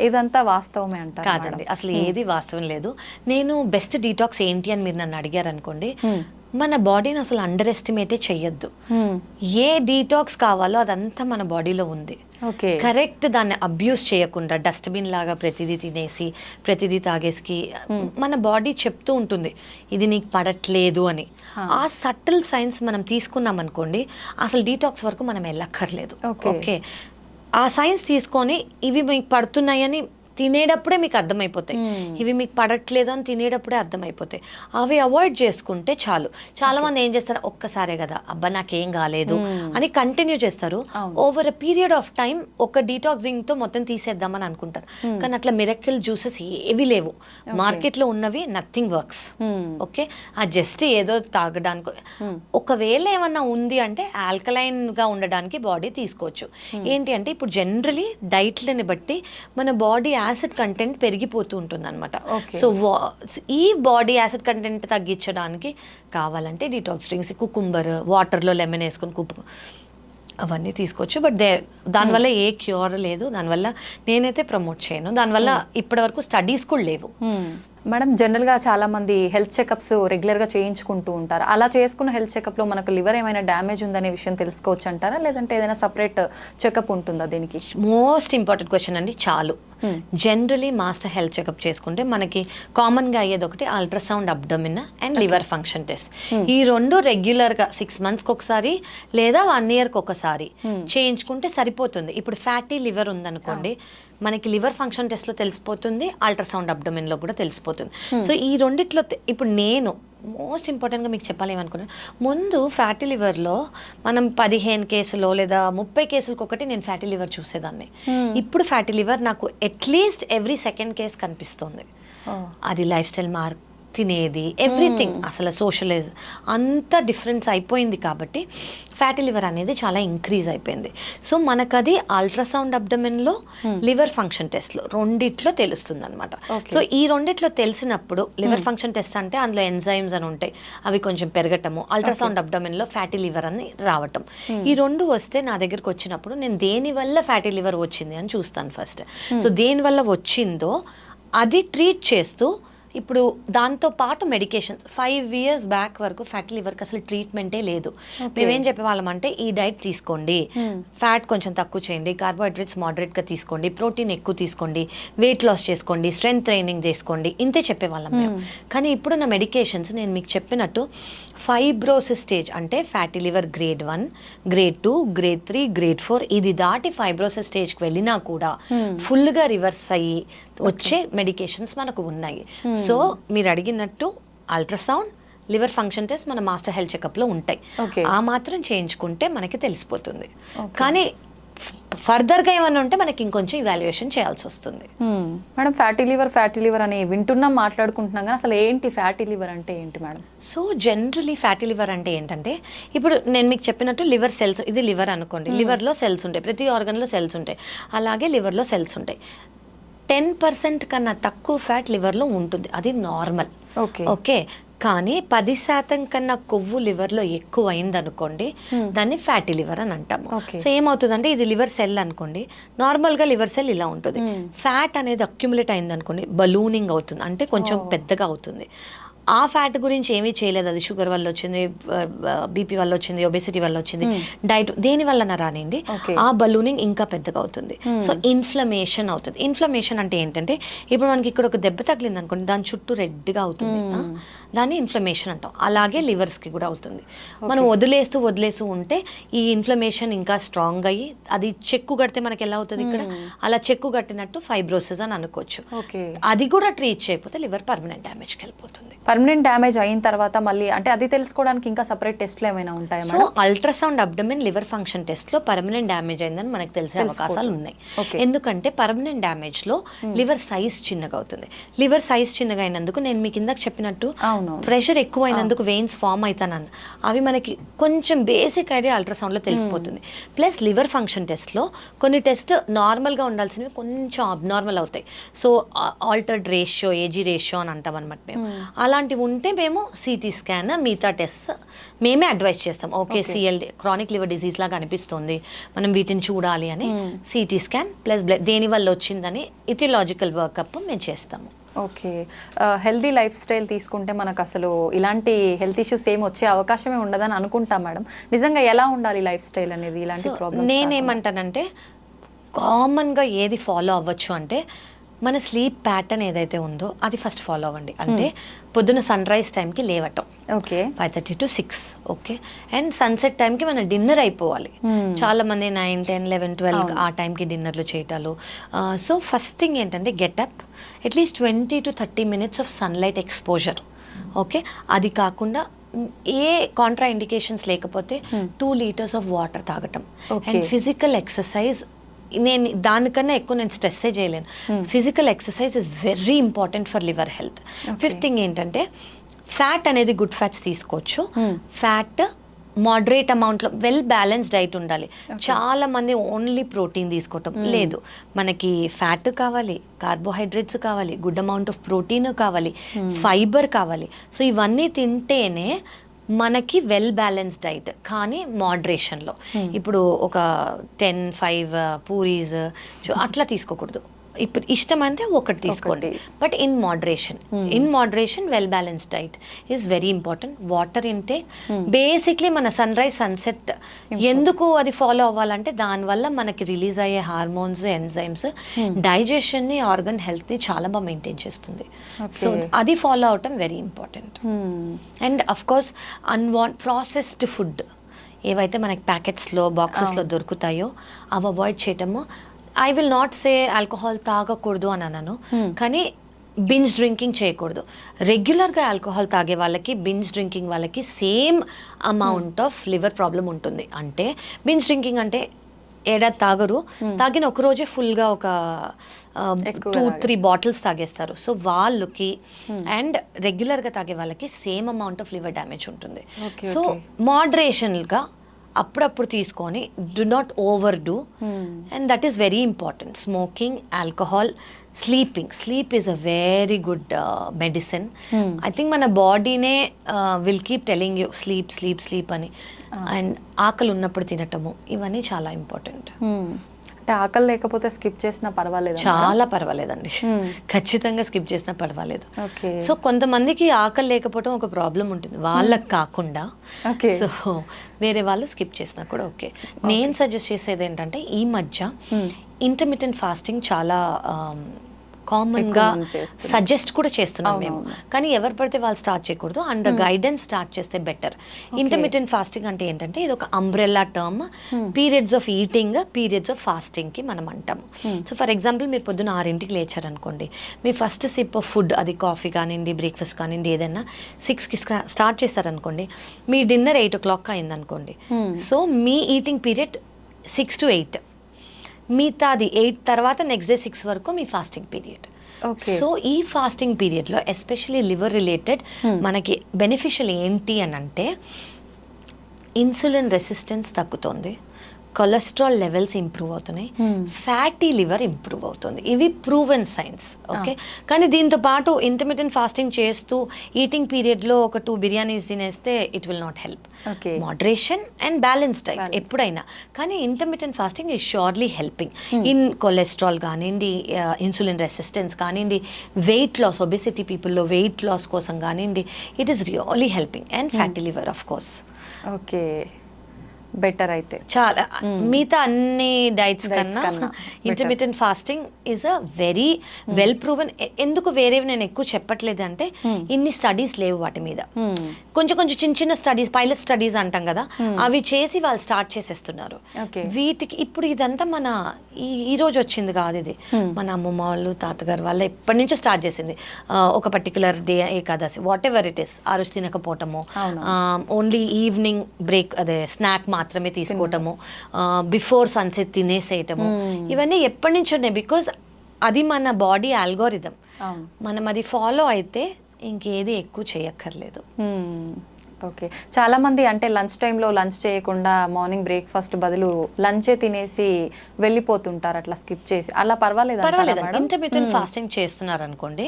ఇదంతా వాస్తవమే అంటారు? కాదండి, అసలు ఏది వాస్తవం లేదు. నేను బెస్ట్ డీటాక్స్ ఏంటి అని మీరు నన్ను అడిగారు అనుకోండి, మన బాడీని అసలు అండర్ ఎస్టిమేటే చెయ్యొద్దు. ఏ డీటాక్స్ కావాలో అదంతా మన బాడీలో ఉంది. కరెక్ట్ దాన్ని అబ్యూస్ చేయకుండా డస్ట్బిన్ లాగా ప్రతిదీ తినేసి ప్రతిదీ తాగేసి మన బాడీ చెప్తూ ఉంటుంది ఇది నీకు పడట్లేదు అని. ఆ సటిల్ సైన్స్ మనం తీసుకున్నాం అనుకోండి, అసలు డీటాక్స్ వరకు మనం వెళ్ళక్కర్లేదు. ఓకే, ఆ సైన్స్ తీసుకొని ఇవి మీకు పడుతున్నాయని తినేటప్పుడే మీకు అర్థమైపోతాయి, ఇవి మీకు పడట్లేదు అని తినేటప్పుడే అర్థమైపోతాయి. అవి అవాయిడ్ చేసుకుంటే చాలు. చాలా మంది ఏం చేస్తారు, ఒక్కసారే కదా అబ్బా నాకేం కాలేదు అని కంటిన్యూ చేస్తారు. Over a period of time ఒక డీటాక్సింగ్ తో మొత్తం తీసేద్దామని అనుకుంటారు. కానీ అట్లా మిరకిల్ జ్యూసెస్ ఏవి లేవు మార్కెట్లో ఉన్నవి, నథింగ్ వర్క్స్. ఓకే, ఆ జస్ట్ ఏదో తాగడానికి. ఒకవేళ ఏమన్నా ఉంది అంటే ఆల్కలైన్ గా ఉండడానికి బాడీ తీసుకోవచ్చు. ఏంటి అంటే ఇప్పుడు జనరలీ డైట్లని బట్టి మన బాడీ యాసిడ్ కంటెంట్ పెరిగిపోతూ ఉంటుంది అనమాట. సో ఈ బాడీ యాసిడ్ కంటెంట్ తగ్గించడానికి కావాలంటే డీటాక్స్ డ్రింక్స్, కుకుంబర్, వాటర్లో లెమన్ వేసుకొని అవన్నీ తీసుకోవచ్చు. బట్ దానివల్ల ఏ క్యూర్ లేదు, దానివల్ల నేనైతే ప్రమోట్ చేయను, దానివల్ల ఇప్పటి వరకు స్టడీస్ కూడా లేవు. మేడం, జనరల్గా చాలా మంది హెల్త్ చెకప్స్ రెగ్యులర్గా చేయించుకుంటూ ఉంటారు. అలా చేసుకున్న హెల్త్ చెకప్లో మనకు లివర్ ఏమైనా డ్యామేజ్ ఉందనే విషయం తెలుసుకోవచ్చు అంటారా, లేదంటే ఏదైనా సపరేట్ చెకప్ ఉంటుందా దీనికి? మోస్ట్ ఇంపార్టెంట్ క్వశ్చన్ అండి. చాలు జనరలీ మాస్టర్ హెల్త్ చెకప్ చేసుకుంటే మనకి కామన్గా అయ్యేది ఒకటి ultrasound abdomen and liver function test. ఈ 2 రెగ్యులర్గా 6 monthsకి ఒకసారి లేదా 1 yearకి ఒకసారి చేయించుకుంటే సరిపోతుంది. ఇప్పుడు ఫ్యాటీ లివర్ ఉందనుకోండి, మనకి లివర్ ఫంక్షన్ టెస్ట్లో తెలిసిపోతుంది, అల్ట్రాసౌండ్ అబ్డమిన్లో కూడా తెలిసిపోతుంది. సో ఈ రెండిట్లో ఇప్పుడు నేను మోస్ట్ ఇంపార్టెంట్గా మీకు చెప్పాలి ఏమనుకున్నాను, ముందు ఫ్యాటీ లివర్లో మనం 15 కేసులో లేదా 30 కేసులకు ఒకటి నేను ఫ్యాటీ లివర్ చూసేదాన్ని. ఇప్పుడు ఫ్యాటీ లివర్ నాకు అట్లీస్ట్ ఎవ్రీ 2nd కేస్ కనిపిస్తుంది. అది లైఫ్ స్టైల్ మార్క్, తినేది, ఎవ్రీథింగ్, అసలు సోషలైజ్ అంతా డిఫరెన్స్ అయిపోయింది. కాబట్టి ఫ్యాటీ లివర్ అనేది చాలా ఇంక్రీజ్ అయిపోయింది. సో మనకు అది అల్ట్రాసౌండ్ అబ్డమిన్లో, లివర్ ఫంక్షన్ టెస్ట్లో రెండిట్లో తెలుస్తుంది అనమాట. సో ఈ రెండిట్లో తెలిసినప్పుడు లివర్ ఫంక్షన్ టెస్ట్ అంటే అందులో ఎంజైమ్స్ అని ఉంటాయి, అవి కొంచెం పెరగటము, అల్ట్రాసౌండ్ అబ్డమిన్లో ఫ్యాటీ లివర్ అని రావటం. ఈ 2 వస్తే నా దగ్గరికి వచ్చినప్పుడు నేను దేని వల్ల ఫ్యాటీ లివర్ వచ్చింది అని చూస్తాను ఫస్ట్. సో దేని వల్ల వచ్చిందో అది ట్రీట్ చేస్తూ ఇప్పుడు దాంతో పాటు మెడికేషన్స్ 5 years బ్యాక్ వరకు ఫ్యాటీ లివర్కి అసలు ట్రీట్మెంటే లేదు. మేమేం చెప్పేవాళ్ళం అంటే ఈ డైట్ తీసుకోండి, ఫ్యాట్ కొంచెం తక్కువ చేయండి, కార్బోహైడ్రేట్స్ మోడరేట్గా తీసుకోండి, ప్రోటీన్ ఎక్కువ తీసుకోండి, వెయిట్ లాస్ చేసుకోండి, స్ట్రెంగ్త్ ట్రైనింగ్ చేసుకోండి, ఇంతే చెప్పేవాళ్ళం మేము. కానీ ఇప్పుడున్న మెడికేషన్స్ నేను మీకు చెప్పినట్టు ఫైబ్రోసిస్ స్టేజ్ అంటే fatty liver grade 1, grade 2, grade 3, grade 4 ఇది దాటి ఫైబ్రోసిస్ స్టేజ్కి వెళ్ళినా కూడా ఫుల్గా రివర్స్ అయ్యి వచ్చే మెడికేషన్స్ మనకు ఉన్నాయి. సో మీరు అడిగినట్టు అల్ట్రాసౌండ్, లివర్ ఫంక్షన్ టెస్ట్ మన మాస్టర్ హెల్త్ చెకప్లో ఉంటాయి. ఆ మాత్రం చేయించుకుంటే మనకి తెలిసిపోతుంది. కానీ ఫర్దర్గా ఏమైనా ఉంటే మనకి ఇంకొంచెం ఇవాల్యుయేషన్ చేయాల్సి వస్తుంది. మేడం ఫ్యాటీ లివర్ అని వింటున్నాం, మాట్లాడుకుంటున్నాం, కానీ అసలు ఏంటి ఫ్యాటీ లివర్ అంటే ఏంటి madam? So generally fatty liver అంటే ఏంటంటే ఇప్పుడు నేను మీకు చెప్పినట్టు లివర్ సెల్స్, ఇది లివర్ అనుకోండి, లివర్లో సెల్స్ ఉంటాయి, ప్రతి ఆర్గన్లో సెల్స్ ఉంటాయి, అలాగే లివర్లో సెల్స్ ఉంటాయి. 10% కన్నా తక్కువ ఫ్యాట్ లివర్లో ఉంటుంది, అది నార్మల్. ఓకే, కానీ 10% కన్నా కొవ్వు లివర్లో ఎక్కువ అయిందనుకోండి, దాన్ని ఫ్యాటీ లివర్ అని అంటాము. సో ఏమవుతుందంటే ఇది లివర్ సెల్ అనుకోండి, నార్మల్గా లివర్ సెల్ ఇలా ఉంటుంది. ఫ్యాట్ అనేది అక్యుములేట్ అయిందనుకోండి, బలూనింగ్ అవుతుంది, అంటే కొంచెం పెద్దగా అవుతుంది. ఆ ఫ్యాట్ గురించి ఏమీ చేయలేదు, అది షుగర్ వల్ల వచ్చింది, బీపీ వల్ల వచ్చింది, ఒబెసిటీ వల్ల వచ్చింది, డైట్ దేని వల్ల రానింది, ఆ బలూనింగ్ ఇంకా పెద్దగా అవుతుంది. సో ఇన్ఫ్లమేషన్ అవుతుంది. ఇన్ఫ్లమేషన్ అంటే ఏంటంటే ఇప్పుడు మనకి ఇక్కడ ఒక దెబ్బ తగిలింది అనుకోండి, దాని చుట్టూ రెడ్గా అవుతుంది, దాన్ని ఇన్ఫ్లమేషన్ అంటాం. అలాగే లివర్స్కి కూడా అవుతుంది. మనం వదిలేస్తూ ఉంటే ఈ ఇన్ఫ్లమేషన్ ఇంకా స్ట్రాంగ్ అయ్యి అది చెక్కు కడితే మనకి ఎలా అవుతుంది, ఇక్కడ అలా చెక్కు కట్టినట్టు ఫైబ్రోసిస్ అని అనుకోవచ్చు. అది కూడా ట్రీట్ చేయకపోతే లివర్ పర్మనెంట్ డ్యామేజ్కి వెళ్ళిపోతుంది. పర్మనెంట్ డ్యామేజ్ అయిన తర్వాత మళ్ళీ అంటే అది తెలుసుకోవడానికి ఇంకా సపరేట్ టెస్ట్లు ఏమైనా ఉంటాయా? So ultrasound abdomen liver function టెస్ట్లో పర్మనెంట్ డ్యామేజ్ అయిందని మనకు తెలిసే అవకాశాలు ఉన్నాయి. ఎందుకంటే పర్మనెంట్ డ్యామేజ్లో లివర్ సైజ్ చిన్నగా అవుతుంది. లివర్ సైజ్ చిన్నగా అయినందుకు నేను మీకు ఇందాక చెప్పినట్టు ప్రెషర్ ఎక్కువ అయినందుకు వెయిన్స్ ఫామ్ అవుతానన్న అవి మనకి కొంచెం బేసిక్ ఐడియా అల్ట్రాసౌండ్లో తెలిసిపోతుంది. ప్లస్ లివర్ ఫంక్షన్ టెస్ట్లో కొన్ని టెస్ట్ నార్మల్గా ఉండాల్సినవి కొంచెం అబ్నార్మల్ అవుతాయి. So altered ratio, AG ratio అని అంటాం అనమాట మేము. అలాంటివి ఉంటే మేము సిటీ స్కాన్, మిగతా టెస్ట్ మేమే అడ్వైస్ చేస్తాం. Okay, CLD chronic liver disease లాగా అనిపిస్తుంది, మనం వీటిని చూడాలి అని సిటీ స్కాన్ ప్లస్ దేని వల్ల వచ్చిందని ఇథియలాజికల్ వర్కప్ మేము చేస్తాము. ఓకే, హెల్దీ లైఫ్ స్టైల్ తీసుకుంటే మనకు అసలు ఇలాంటి హెల్త్ ఇష్యూస్ ఏమి వచ్చే అవకాశమే ఉండదని అనుకుంటాం మేడం. నిజంగా ఎలా ఉండాలి లైఫ్ స్టైల్ అనేది? ఇలాంటి ప్రాబ్లమ్స్ నేనేమంటానంటే కామన్గా ఏది ఫాలో అవ్వచ్చు అంటే మన స్లీప్ ప్యాటర్న్ ఏదైతే ఉందో అది ఫస్ట్ ఫాలో అవ్వండి. అంటే పొద్దున్న సన్ రైజ్ టైంకి లేవటం, 5:30 to 6, ఓకే, అండ్ సన్సెట్ టైంకి మన డిన్నర్ అయిపోవాలి. చాలా మంది 9, 10, 11, 12 ఆ టైంకి డిన్నర్లు చేయటాలు. సో ఫస్ట్ థింగ్ ఏంటంటే get up, at least 20 to 30 minutes of sunlight exposure. Okay, అది కాకుండా ఏ కాంట్రా ఇండికేషన్స్ లేకపోతే 2 liters ఆఫ్ వాటర్ తాగటం. అండ్ ఫిజికల్ ఎక్సర్సైజ్, నేను దానికన్నా ఎక్కువ నేను స్ట్రెస్సే చేయలేను. Physical exercise is very important for liver health. Fifth thing ఏంటంటే ఫ్యాట్ అనేది గుడ్ ఫ్యాట్స్ తీసుకోవచ్చు. ఫ్యాట్ మోడరేట్ అమౌంట్లో వెల్ బ్యాలెన్స్డ్ డైట్ ఉండాలి. చాలా మంది ఓన్లీ ప్రోటీన్ తీసుకోవటం లేదు, మనకి ఫ్యాట్ కావాలి, కార్బోహైడ్రేట్స్ కావాలి, గుడ్ అమౌంట్ ఆఫ్ ప్రోటీన్ కావాలి, ఫైబర్ కావాలి. సో ఇవన్నీ తింటేనే మనకి వెల్ బ్యాలెన్స్డ్ డైట్, కానీ మోడరేషన్లో. ఇప్పుడు ఒక 10-5 పూరీస్ అట్లా తీసుకోకూడదు. ఇప్పుడు ఇష్టం అంటే ఒకటి తీసుకోండి, but in moderation well balanced diet is very important. Water intake, basically మన సన్ రైజ్ సన్సెట్ ఎందుకు అది ఫాలో అవ్వాలంటే దానివల్ల మనకి రిలీజ్ అయ్యే హార్మోన్స్, ఎంజైమ్స్ డైజెషన్ని, ఆర్గన్ హెల్త్ని చాలా బాగా మెయింటైన్ చేస్తుంది. సో అది ఫాలో అవటం very important. And of course processed food ఏవైతే మనకి ప్యాకెట్స్లో, బాక్సెస్లో దొరుకుతాయో అవి అవాయిడ్ చేయటము. I will not say alcohol తాగకూడదు అని అన్నాను, కానీ బింజ్ డ్రింకింగ్ చేయకూడదు. రెగ్యులర్గా ఆల్కహాల్ తాగే వాళ్ళకి, బింజ్ డ్రింకింగ్ వాళ్ళకి same amount of liver problem ఉంటుంది. అంటే బింజ్ డ్రింకింగ్ అంటే ఏడాది తాగరు, తాగిన ఒక రోజే ఫుల్గా ఒక 2-3 బాటిల్స్ తాగేస్తారు. సో వాళ్ళకి అండ్ రెగ్యులర్గా తాగే వాళ్ళకి same amount of liver damage ఉంటుంది. సో మోడరేషన్గా అప్పుడప్పుడు తీసుకొని, do not overdo, and that is very important. Smoking, alcohol, sleep is a very good medicine. I think మన బాడీనే will keep telling you sleep అని. అండ్ ఆకలి ఉన్నప్పుడు తినటము, ఇవన్నీ చాలా ఇంపార్టెంట్. అంటే ఆకలి లేకపోతే స్కిప్ చేసినా పర్వాలేదు. చాలా పర్వాలేదండి, ఖచ్చితంగా స్కిప్ చేసినా పర్వాలేదు. ఓకే. సో కొంతమందికి ఆకలి లేకపోవడం ఒక ప్రాబ్లం ఉంటుంది, వాళ్ళకి కాకుండా ఓకే. సో వేరే వాళ్ళు స్కిప్ చేసినా కూడా ఓకే. నేను సజెస్ట్ చేసేది ఏంటంటే ఈ మధ్య ఇంటర్మిటెంట్ ఫాస్టింగ్ చాలా కామన్గా సజెస్ట్ కూడా చేస్తున్నాం మేము, కానీ ఎవరు పడితే వాళ్ళు స్టార్ట్ చేయకూడదు, అండర్ గైడెన్స్ స్టార్ట్ చేస్తే బెటర్. ఇంటర్మిటెంట్ ఫాస్టింగ్ అంటే ఏంటంటే ఇది ఒక umbrella term, periods of eating, periods of ఫాస్టింగ్కి మనం అంటాము. సో ఫర్ ఎగ్జాంపుల్ మీరు పొద్దున్న 6ంటికి లేచారనుకోండి, మీ ఫస్ట్ సిప్ ఆఫ్ ఫుడ్, అది కాఫీ కానివ్వండి, బ్రేక్ఫాస్ట్ కానివ్వండి, ఏదైనా 6కి స్టార్ట్ చేస్తారనుకోండి, మీ డిన్నర్ 8 o'clock అయిందనుకోండి, so me eating period 6 to 8, మిగతాది 8 తర్వాత నెక్స్ట్ డే 6 వరకు మీ ఫాస్టింగ్ పీరియడ్. సో ఈ ఫాస్టింగ్ పీరియడ్లో ఎస్పెషలీ లివర్ రిలేటెడ్ మనకి బెనిఫిషియల్ ఏంటి అని అంటే ఇన్సులిన్ రెసిస్టెన్స్ తగ్గుతుంది, కొలెస్ట్రాల్ లెవెల్స్ ఇంప్రూవ్ అవుతున్నాయి, ఫ్యాటీ లివర్ ఇంప్రూవ్ అవుతుంది. ఇవి ప్రూవెన్ సైన్స్. ఓకే, కానీ దీంతో పాటు ఇంటర్మిటెంట్ ఫాస్టింగ్ చేస్తూ ఈటింగ్ పీరియడ్లో ఒక 2 బిర్యానీస్ తినేస్తే it will not help. Moderation and balance diet ఎప్పుడైనా, కానీ intermittent fasting is surely helping in cholesterol కానివ్వండి, ఇన్సులిన్ రెసిస్టెన్స్ కానివ్వండి, వెయిట్ లాస్, ఒబెసిటీ పీపుల్లో వెయిట్ లాస్ కోసం కానివ్వండి, it is really helping, and fatty liver of course. Okay, better అయితే చాలా మిగతా అన్ని డైట్స్ కన్నా intermittent fasting is a very well proven. ఎందుకు వేరేవి నేను ఎక్కువ చెప్పట్లేదు అంటే ఇన్ని స్టడీస్ లేవు వాటి మీద, కొంచెం చిన్న చిన్న స్టడీస్, పైలట్ స్టడీస్ అంటాం కదా, అవి చేసి వాళ్ళు స్టార్ట్ చేసేస్తున్నారు. వీటికి ఇప్పుడు ఇదంతా మన ఈ రోజు వచ్చింది కాదు, ఇది మన అమ్మమ్మ వాళ్ళు, తాతగారు వాళ్ళ ఎప్పటి నుంచో స్టార్ట్ చేసింది. ఒక particular day, Ekadashi, what ever it is, ఆ రోజు తినకపోవటము, ఓన్లీ ఈవినింగ్ బ్రేక్, అదే స్నాక్ మాత్రమే తీసుకోవటము, బిఫోర్ సన్సెట్ తినేసేయటము, ఇవన్నీ ఎప్పటి నుంచి ఉన్నాయి. బికాజ్ అది మన బాడీ ఆల్గోరిథం, మనం అది ఫాలో అయితే ఇంకేది ఎక్కువ చేయక్కర్లేదు. ఓకే, చాలా మంది అంటే లంచ్ టైంలో లంచ్ చేయకుండా మార్నింగ్ బ్రేక్ఫాస్ట్ బదులు లంచే తినేసి వెళ్ళిపోతుంటారు, అట్లా స్కిప్ చేసి. అలా పర్వాలేదు? ఇంటర్మిటెంట్ ఫాస్టింగ్ చేస్తున్నారు అనుకోండి,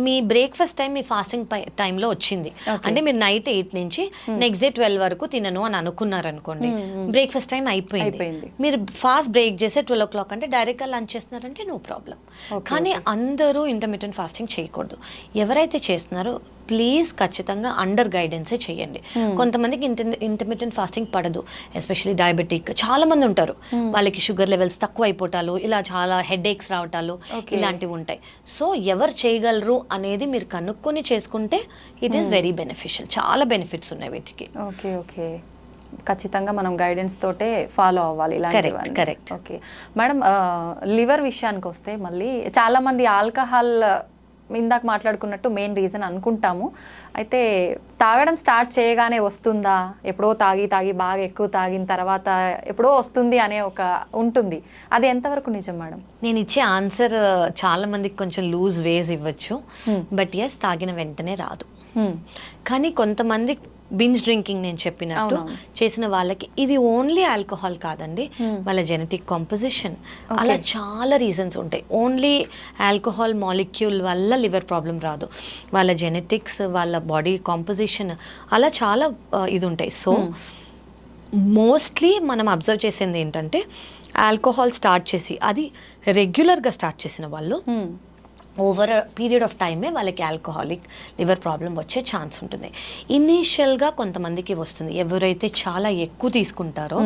మీ బ్రేక్ఫాస్ట్ టైం మీ ఫాస్టింగ్ టైంలో వచ్చింది అంటే మీరు నైట్ 8 నుంచి నెక్స్ట్ డే 12 వరకు తినను అని అనుకున్నారు అనుకోండి, బ్రేక్ఫాస్ట్ టైం అయిపోయింది, మీరు ఫాస్ట్ బ్రేక్ చేసే 12 o'clock అంటే డైరెక్ట్గా లంచ్ చేస్తున్నారంటే నో ప్రాబ్లం. కానీ అందరూ ఇంటర్మిటెంట్ ఫాస్టింగ్ చేయకూడదు. ఎవరైతే చేస్తున్నారో ప్లీజ్ ఖచ్చితంగా అండర్ గైడెన్సే చేయండి. కొంతమందికి ఇంటర్మిటెంట్ ఫాస్టింగ్ పడదు, ఎస్పెషల్లీ డయాబెటిక్ చాలా మంది ఉంటారు, వాళ్ళకి షుగర్ లెవెల్స్ తక్కువ అయిపోవటాలు, ఇలా చాలా హెడ్ ఏక్స్ రావటాలు, ఇలాంటివి ఉంటాయి. సో ఎవరు చేయగలరు అనేది మీరు కనుక్కొని చేసుకుంటే ఇట్ ఈస్ వెరీ బెనిఫిషియల్. చాలా బెనిఫిట్స్ ఉన్నాయి వీటికి. ఓకే ఓకే, ఖచ్చితంగా మనం గైడెన్స్ తోటే ఫాలో అవ్వాలి ఇలాంటివన్నీ. కరెక్ట్. ఓకే మేడం, లివర్ విషయానికి వస్తే మళ్ళీ చాలా మంది ఆల్కహాల్ ఇందాక మాట్లాడుకున్నట్టు మెయిన్ రీజన్ అనుకుంటాము. అయితే తాగడం స్టార్ట్ చేయగానే వస్తుందా, ఎప్పుడో తాగి బాగా ఎక్కువ తాగిన తర్వాత ఎప్పుడో వస్తుంది అనే ఒక ఉంటుంది, అది ఎంతవరకు నిజం మేడం? నేను ఇచ్చే ఆన్సర్ చాలా మందికి కొంచెం లూజ్ వేస్ ఇవ్వచ్చు, బట్ ఎస్, తాగిన వెంటనే రాదు. కానీ కొంతమంది బింజ్ డ్రింకింగ్ నేను చెప్పినట్టు చేసిన వాళ్ళకి ఇది ఓన్లీ ఆల్కహాల్ కాదండి, వాళ్ళ జెనెటిక్ కాంపోజిషన్, అలా చాలా రీజన్స్ ఉంటాయి. ఓన్లీ ఆల్కహాల్ మాలిక్యూల్ వల్ల లివర్ ప్రాబ్లం రాదు, వాళ్ళ జెనెటిక్స్, వాళ్ళ బాడీ కాంపోజిషన్, అలా చాలా ఇది ఉంటాయి. సో మోస్ట్లీ మనం అబ్జర్వ్ చేసేది ఏంటంటే ఆల్కహాల్ స్టార్ట్ చేసి అది రెగ్యులర్గా స్టార్ట్ చేసిన వాళ్ళు ఓవర్ పీరియడ్ ఆఫ్ టైమే వాళ్ళకి ఆల్కహాలిక్ లివర్ ప్రాబ్లం వచ్చే ఛాన్స్ ఉంటుంది. ఇనీషియల్గా కొంతమందికి వస్తుంది, ఎవరైతే చాలా ఎక్కువ తీసుకుంటారో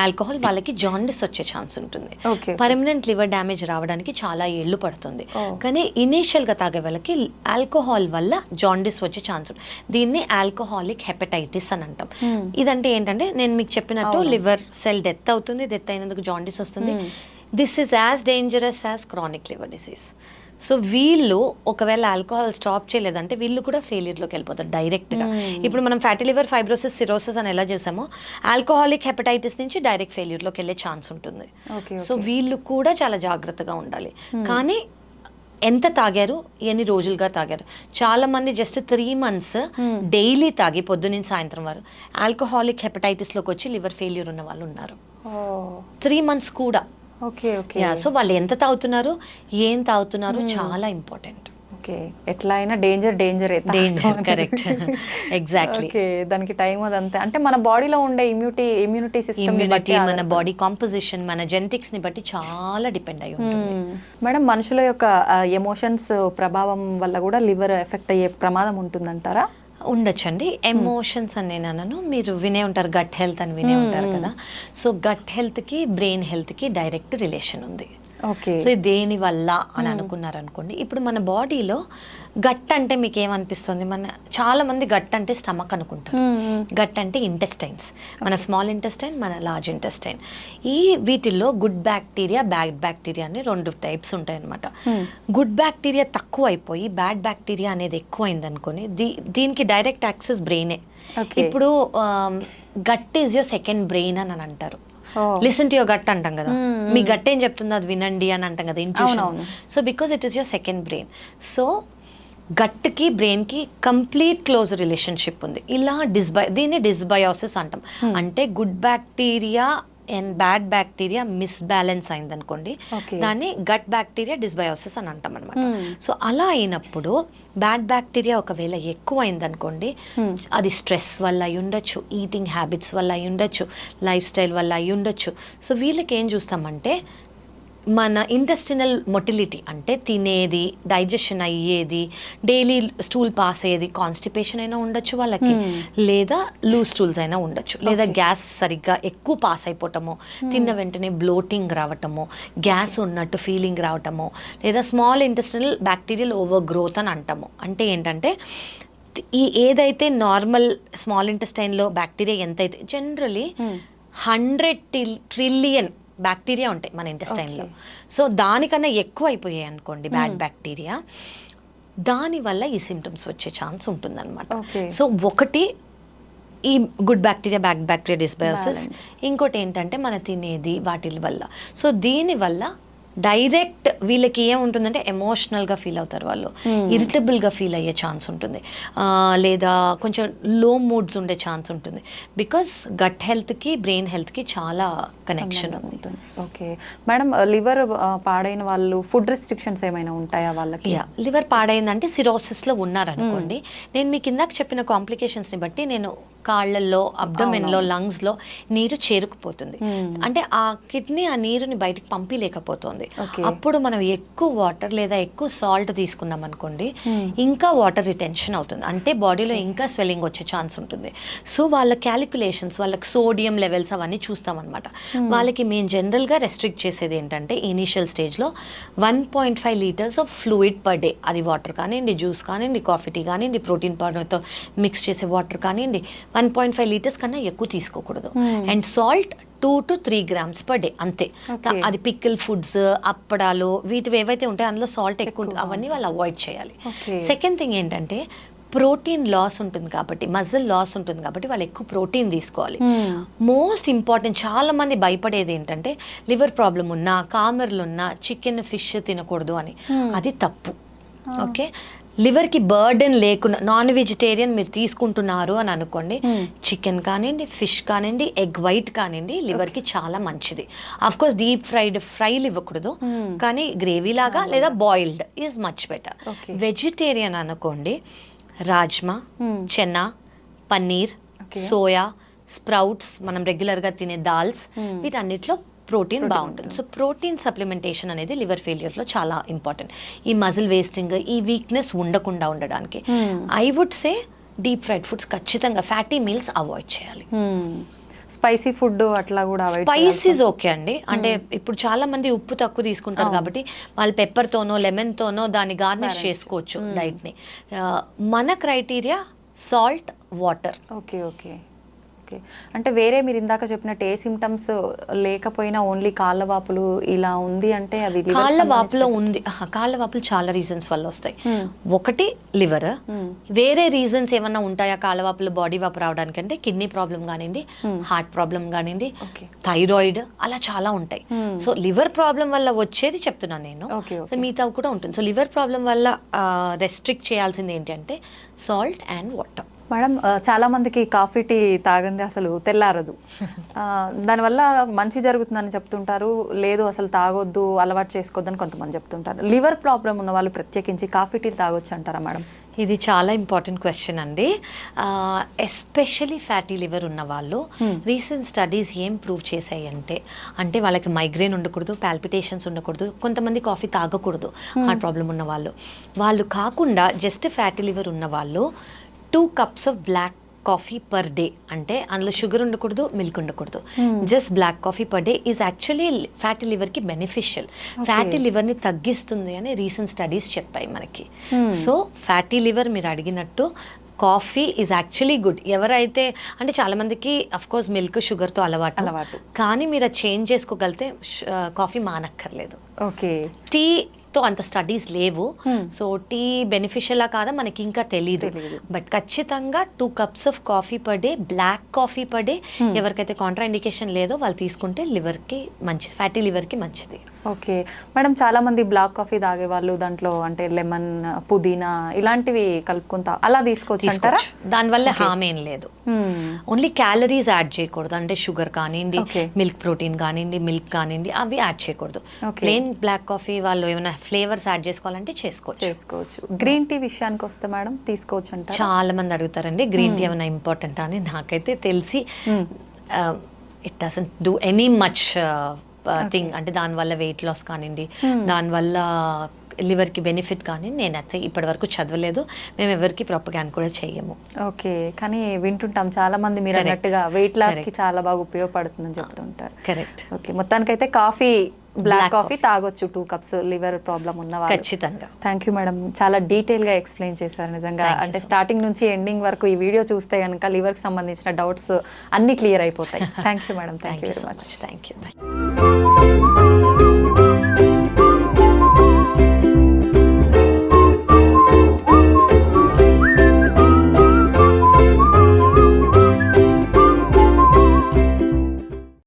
ఆల్కహాల్ వాళ్ళకి జాండిస్ వచ్చే ఛాన్స్ ఉంటుంది, పర్మనెంట్ లివర్ డ్యామేజ్ రావడానికి చాలా ఏళ్ళు పడుతుంది. కానీ ఇనీషియల్గా తాగే వాళ్ళకి ఆల్కహాల్ వల్ల జాండిస్ వచ్చే ఛాన్స్ ఉంటుంది. దీన్ని ఆల్కహాలిక్ హెపటైటిస్ అని అంటాం. ఇదంటే ఏంటంటే నేను మీకు చెప్పినట్టు లివర్ సెల్ డెత్ అవుతుంది, డెత్ అయినందుకు జాండిస్ వస్తుంది. This is as dangerous as chronic liver disease. So వీళ్ళు ఒకవేళ ఆల్కహాల్ స్టాప్ చేయలేదంటే వీళ్ళు కూడా ఫెయిల్యూర్లోకి వెళ్ళిపోతారు డైరెక్ట్గా. ఇప్పుడు మనం ఫ్యాటీ లివర్, ఫైబ్రోసిస్, సిరోసిస్ అని ఎలా చేసామో ఆల్కహాలిక్ హెపటైటిస్ నుంచి డైరెక్ట్ ఫెయిల్యూర్లోకి వెళ్ళే ఛాన్స్ ఉంటుంది. సో వీళ్ళు కూడా చాలా జాగ్రత్తగా ఉండాలి. కానీ ఎంత తాగారు, ఎన్ని రోజులుగా తాగారు? చాలా మంది జస్ట్ 3 months డైలీ తాగి పొద్దున్న సాయంత్రం వరకు ఆల్కహాలిక్ హెపటైటిస్లోకి వచ్చి లివర్ ఫెయిల్యూర్ ఉన్న వాళ్ళు ఉన్నారు. 3 months కూడా. Okay okay. సో వాళ్ళు ఎంత తాగుతున్నారు, ఏం తాగుతున్నారు చాలా ఇంపార్టెంట్. ఓకే, ఎట్లా అయినా danger danger, correct, exactly. Okay, దానికి టైం అదంతే. అంటే మన బాడీలో ఉండే ఇమ్యూనిటీ సిస్టమ్ మన బాడీ కాంపోజిషన్, మన జెనెటిక్స్ ని బట్టి చాలా డిపెండ్ అయి ఉంటుంది. మేడం, మనుషుల యొక్క ఎమోషన్స్ ప్రభావం వల్ల కూడా లివర్ ఎఫెక్ట్ అయ్యే ప్రమాదం ఉంటుందంటారా? ఉండొచ్చండి. ఎమోషన్స్ అని నేను అన్నాను, మీరు వినే ఉంటారు గట్ హెల్త్ అని వినే ఉంటారు కదా. సో గట్ హెల్త్కి బ్రెయిన్ హెల్త్కి డైరెక్ట్ రిలేషన్ ఉంది. ఓకే, సో దేని వల్ల అని అనుకున్నారు అనుకోండి, ఇప్పుడు మన బాడీలో గట్ అంటే మీకు ఏమనిపిస్తుంది? చాలా మంది గట్ అంటే స్టమక్ అనుకుంటారు. గట్ అంటే ఇంటెస్టైన్స్, మన స్మాల్ ఇంటెస్టైన్, మన లార్జ్ ఇంటెస్టైన్. వీటిల్లో గుడ్ బ్యాక్టీరియా, బ్యాడ్ బ్యాక్టీరియా అని 2 టైప్స్ ఉంటాయి అనమాట. గుడ్ బ్యాక్టీరియా తక్కువ అయిపోయి బ్యాడ్ బ్యాక్టీరియా అనేది ఎక్కువ అయింది అనుకోని, దీనికి డైరెక్ట్ యాక్సెస్ బ్రెయినే. ఇప్పుడు gut is your second brain అని అంటారు. లిసన్ టు యువర్ గట్ అంటాం కదా, మీ గట్ ఏం చెప్తుందో అది వినండి అని అంటాం కదా, intuition. So because it is your second brain. So గట్కి బ్రెయిన్కి కంప్లీట్ క్లోజ్ రిలేషన్షిప్ ఉంది. ఇలా దీన్ని డిస్బయోసిస్ అంటాం. అంటే good bacteria and bad bacteria misbalance అయిందనుకోండి, దాన్ని గట్ బ్యాక్టీరియా డిస్బయోసిస్ అని అంటాం అనమాట. సో అలా అయినప్పుడు బ్యాడ్ బ్యాక్టీరియా ఒకవేళ ఎక్కువ అయిందనుకోండి, అది స్ట్రెస్ వల్ల అయి ఉండొచ్చు, ఈటింగ్ హ్యాబిట్స్ వల్ల అయి ఉండొచ్చు, లైఫ్ స్టైల్ వల్ల అయి ఉండొచ్చు. సో వీళ్ళకి ఏం చూస్తామంటే, మన ఇంటెస్టినల్ మొటిలిటీ అంటే తినేది, డైజెషన్ అయ్యేది, డైలీ స్టూల్ పాస్ అయ్యేది, కాన్స్టిపేషన్ అయినా ఉండొచ్చు వాళ్ళకి, లేదా లూజ్ స్టూల్స్ అయినా ఉండొచ్చు, లేదా గ్యాస్ సరిగ్గా ఎక్కువ పాస్ అయిపోవటము, తిన్న వెంటనే బ్లోటింగ్ రావటము, గ్యాస్ ఉన్నట్టు ఫీలింగ్ రావటము, లేదా small intestinal bacterial over growth అని అంటాము. అంటే ఏంటంటే ఏదైతే నార్మల్ స్మాల్ ఇంటెస్టైన్లో బ్యాక్టీరియా ఎంతైతే, జనరలీ 100 ట్రిలియన్ బ్యాక్టీరియా ఉంటాయి మన ఇంటెస్టైన్లో. సో దానికన్నా ఎక్కువ అయిపోయాయి అనుకోండి బ్యాడ్ బ్యాక్టీరియా, దానివల్ల ఈ సిమ్టమ్స్ వచ్చే ఛాన్స్ ఉంటుందన్నమాట. సో ఒకటి ఈ good bacteria, bad bacteria dysbiosis, ఇంకోటి ఏంటంటే మన తినేది వాటి వల్ల. సో దీనివల్ల డైరెక్ట్ వీళ్ళకి ఏముంటుందంటే ఎమోషనల్గా ఫీల్ అవుతారు వాళ్ళు, ఇరిటబుల్గా ఫీల్ అయ్యే ఛాన్స్ ఉంటుంది, లేదా కొంచెం లో మూడ్స్ ఉండే ఛాన్స్ ఉంటుంది. బికాస్ గట్ హెల్త్కి బ్రెయిన్ హెల్త్కి చాలా కనెక్షన్ ఉంది. ఓకే మేడం, లివర్ పాడైన వాళ్ళు ఫుడ్ రెస్ట్రిక్షన్స్ ఏమైనా ఉంటాయా వాళ్ళకి? లివర్ పాడైందంటే సిరోసిస్లో ఉన్నారనుకోండి, నేను మీకు ఇందాక చెప్పిన కాంప్లికేషన్స్ని బట్టి నేను కాళ్ళల్లో, అబ్డమెన్లో, లంగ్స్లో నీరు చేరుకుపోతుంది. అంటే ఆ కిడ్నీ ఆ నీరుని బయటకు పంపించలేకపోతుంది. అప్పుడు మనం ఎక్కువ వాటర్ లేదా ఎక్కువ సాల్ట్ తీసుకున్నాం అనుకోండి, ఇంకా వాటర్ రిటెన్షన్ అవుతుంది, అంటే బాడీలో ఇంకా స్వెల్లింగ్ వచ్చే ఛాన్స్ ఉంటుంది. సో వాళ్ళ క్యాలిక్యులేషన్స్, వాళ్ళకి సోడియం లెవెల్స్ అవన్నీ చూస్తామన్నమాట. వాళ్ళకి మేము జనరల్గా రెస్ట్రిక్ట్ చేసేది ఏంటంటే, ఇనీషియల్ స్టేజ్లో 1.5 litres of fluid per day, అది వాటర్ కానివ్వండి, జ్యూస్ కానివ్వండి, కాఫీ టీ కానివ్వండి, ప్రోటీన్ పౌడర్తో మిక్స్ చేసే వాటర్ కానివ్వండి, 1.5 లీటర్స్ కన్నా ఎక్కువ తీసుకోకూడదు. And salt 2 to 3 grams per day అంతే. అది పికిల్ ఫుడ్స్, అప్పడాలు, వీటివి ఏవైతే ఉంటాయో అందులో సాల్ట్ ఎక్కువ ఉంటుంది, అవన్నీ వాళ్ళు అవాయిడ్ చేయాలి. సెకండ్ థింగ్ ఏంటంటే, ప్రోటీన్ లాస్ ఉంటుంది కాబట్టి, మజిల్ లాస్ ఉంటుంది కాబట్టి వాళ్ళు ఎక్కువ ప్రోటీన్ తీసుకోవాలి. మోస్ట్ ఇంపార్టెంట్, చాలా మంది భయపడేది ఏంటంటే, లివర్ ప్రాబ్లం ఉన్నా, కామెర్లు ఉన్నా చికెన్, ఫిష్ తినకూడదు అని. అది తప్పు. ఓకే, లివర్కి బర్డెన్ లేకుండా నాన్ వెజిటేరియన్ మీరు తీసుకుంటున్నారు అని అనుకోండి, చికెన్ కానివ్వండి, ఫిష్ కానివ్వండి, ఎగ్ వైట్ కానివ్వండి, లివర్కి చాలా మంచిది. ఆఫ్ కోర్స్ డీప్ ఫ్రైలు ఇవ్వకూడదు, కానీ గ్రేవీ లాగా లేదా boiled is much better. Vegetarian అనుకోండి, రాజ్మా, చెన్నా, పన్నీర్, సోయా, స్ప్రౌట్స్, మనం రెగ్యులర్గా తినే దాల్స్, వీటన్నిటిలో ప్రోటీన్ బాగుంటుంది. సో ప్రోటీన్ సప్లిమెంటేషన్ అనేది లివర్ ఫెయిల్యూర్లో చాలా ఇంపార్టెంట్. ఈ మజిల్ వేస్టింగ్, ఈ వీక్నెస్ ఉండకుండా ఉండడానికి I would say deep fried foods ఖచ్చితంగా, ఫ్యాటీ మీల్స్ అవాయిడ్ చేయాలి. స్పైసీ ఫుడ్ అట్లా కూడా స్పైసీస్ ఓకే అండి. అంటే ఇప్పుడు చాలా మంది ఉప్పు తక్కువ తీసుకుంటారు కాబట్టి వాళ్ళు పెప్పర్తోనో లెమన్తోనో దాన్ని గార్నిష్ చేసుకోవచ్చు డైట్ని. మన criteria salt, water. Okay okay okay, అంటే వేరే మీరు ఇందాక చెప్పినట్టు ఏ సిమ్టమ్స్ లేకపోయినా ఓన్లీ కాళ్ళవాపులు ఇలా ఉంది అంటే అది కాళ్ళవాపులో ఉంది. కాళ్ళవాపులు చాలా రీజన్స్ వల్ల వస్తాయి. ఒకటి లివర్, వేరే రీజన్స్ ఏమన్నా ఉంటాయా కాళ్ళవాపులు, బాడీ వాపు రావడానికి అంటే కిడ్నీ ప్రాబ్లం కానివ్వండి, హార్ట్ ప్రాబ్లం కానివ్వండి, థైరాయిడ్, అలా చాలా ఉంటాయి. సో లివర్ ప్రాబ్లం వల్ల వచ్చేది చెప్తున్నాను నేను. సో మిగతా కూడా ఉంటుంది. సో లివర్ ప్రాబ్లం వల్ల రెస్ట్రిక్ట్ చేయాల్సింది ఏంటంటే సాల్ట్ అండ్ వాటర్. మేడం చాలా మందికి కాఫీ టీ తాగంది అసలు తెల్లారదు. దానివల్ల మంచి జరుగుతుందని చెప్తుంటారు, లేదు అసలు తాగొద్దు, అలవాటు చేసుకోవద్దని కొంతమంది చెప్తుంటారు. లివర్ ప్రాబ్లం ఉన్న వాళ్ళు ప్రత్యేకించి కాఫీ టీ తాగొచ్చు అంటారా మేడం? ఇది చాలా ఇంపార్టెంట్ క్వశ్చన్ అండి. ఎస్పెషలీ ఫ్యాటీ లివర్ ఉన్న వాళ్ళు రీసెంట్ స్టడీస్ ఏం ప్రూవ్ చేశాయి అంటే వాళ్ళకి మైగ్రేన్ ఉండకూడదు, పాల్పిటేషన్స్ ఉండకూడదు, కొంతమంది కాఫీ తాగకూడదు హార్ట్ ప్రాబ్లం ఉన్న వాళ్ళు కాకుండా జస్ట్ ఫ్యాటీ లివర్ ఉన్న వాళ్ళు 2 cups of black coffee per day, అంటే అందులో షుగర్ ఉండకూడదు, మిల్క్ ఉండకూడదు, just black coffee per day is actually fatty లివర్కి బెనిఫిషియల్. ఫ్యాటీ లివర్ని తగ్గిస్తుంది అని రీసెంట్ స్టడీస్ చెప్పాయి మనకి. సో ఫ్యాటీ లివర్ మీరు అడిగినట్టు కాఫీ ఈజ్ యాక్చువల్లీ గుడ్. ఎవరైతే అంటే చాలా మందికి అఫ్ కోర్స్ మిల్క్ షుగర్తో అలవాటు, కానీ మీరు అది చేంజ్ చేసుకోగలిగితే కాఫీ మానక్కర్లేదు. ఓకే, టీతో అంత స్టడీస్ లేవు, సో టీ బెనిఫిషియలా కాదా మనకి ఇంకా తెలీదు. బట్ ఖచ్చితంగా 2 cups of coffee per day, black coffee per day, ఎవరికైతే కాంట్రా ఇండికేషన్ లేదో వాళ్ళు తీసుకుంటే లివర్కి మంచిది, ఫ్యాటీ లివర్కి మంచిది. ఓకే మేడం, చాలా మంది బ్లాక్ కాఫీ తాగే వాళ్ళు దాంట్లో అంటే లెమన్, పుదీనా ఇలాంటివి కలుపుకుంటా అలా తీసుకోవచ్చు అంటారా? దానివల్ల హామ్ ఏం లేదు. ఓన్లీ క్యాలరీస్ యాడ్ చేయకూడదు, అంటే షుగర్ కానివ్వండి, మిల్క్ ప్రోటీన్ కానివ్వండి, మిల్క్ కానివ్వండి, అవి యాడ్ చేయకూడదు. ప్లెయిన్ బ్లాక్ కాఫీ వాళ్ళు ఏమైనా ఫ్లేవర్స్ యాడ్ చేసుకోవాలంటే చేసుకోవచ్చు. గ్రీన్ టీ విషయానికి వస్తే మేడం తీసుకోవచ్చు అంటారా? చాలా మంది అడుగుతారండి గ్రీన్ టీ ఏమైనా ఇంపార్టెంట్ అని. నాకైతే తెలిసి it doesn't do any much thing. అంటే దానివల్ల వెయిట్ లాస్ కానివ్వండి, దానివల్ల లివర్కి బెనిఫిట్ కానీ నేనైతే ఇప్పటి వరకు చదవలేదు, మేము ఎవరికి ప్రొపగాండా కూడా చెయ్యము. ఓకే, కానీ వింటుంటాం చాలా మంది మీరు అన్నట్టుగా వెయిట్ లాస్కి చాలా బాగా ఉపయోగపడుతుందని చెప్తుంటారు. కరెక్ట్. ఓకే, మొత్తానికైతే కాఫీ, బ్లాక్ కాఫీ తాగొచ్చు 2 cups లివర్ ప్రాబ్లం ఉన్న వాళ్ళు. ఖచ్చితంగా. థ్యాంక్ యూ మేడం, చాలా డీటెయిల్గా ఎక్స్ప్లెయిన్ చేశారు నిజంగా. అంటే స్టార్టింగ్ నుంచి ఎండింగ్ వరకు ఈ వీడియో చూస్తే కనుక లివర్కి సంబంధించిన డౌట్స్ అన్ని క్లియర్ అయిపోతాయి. Thank you madam, thank you very much. Thank you.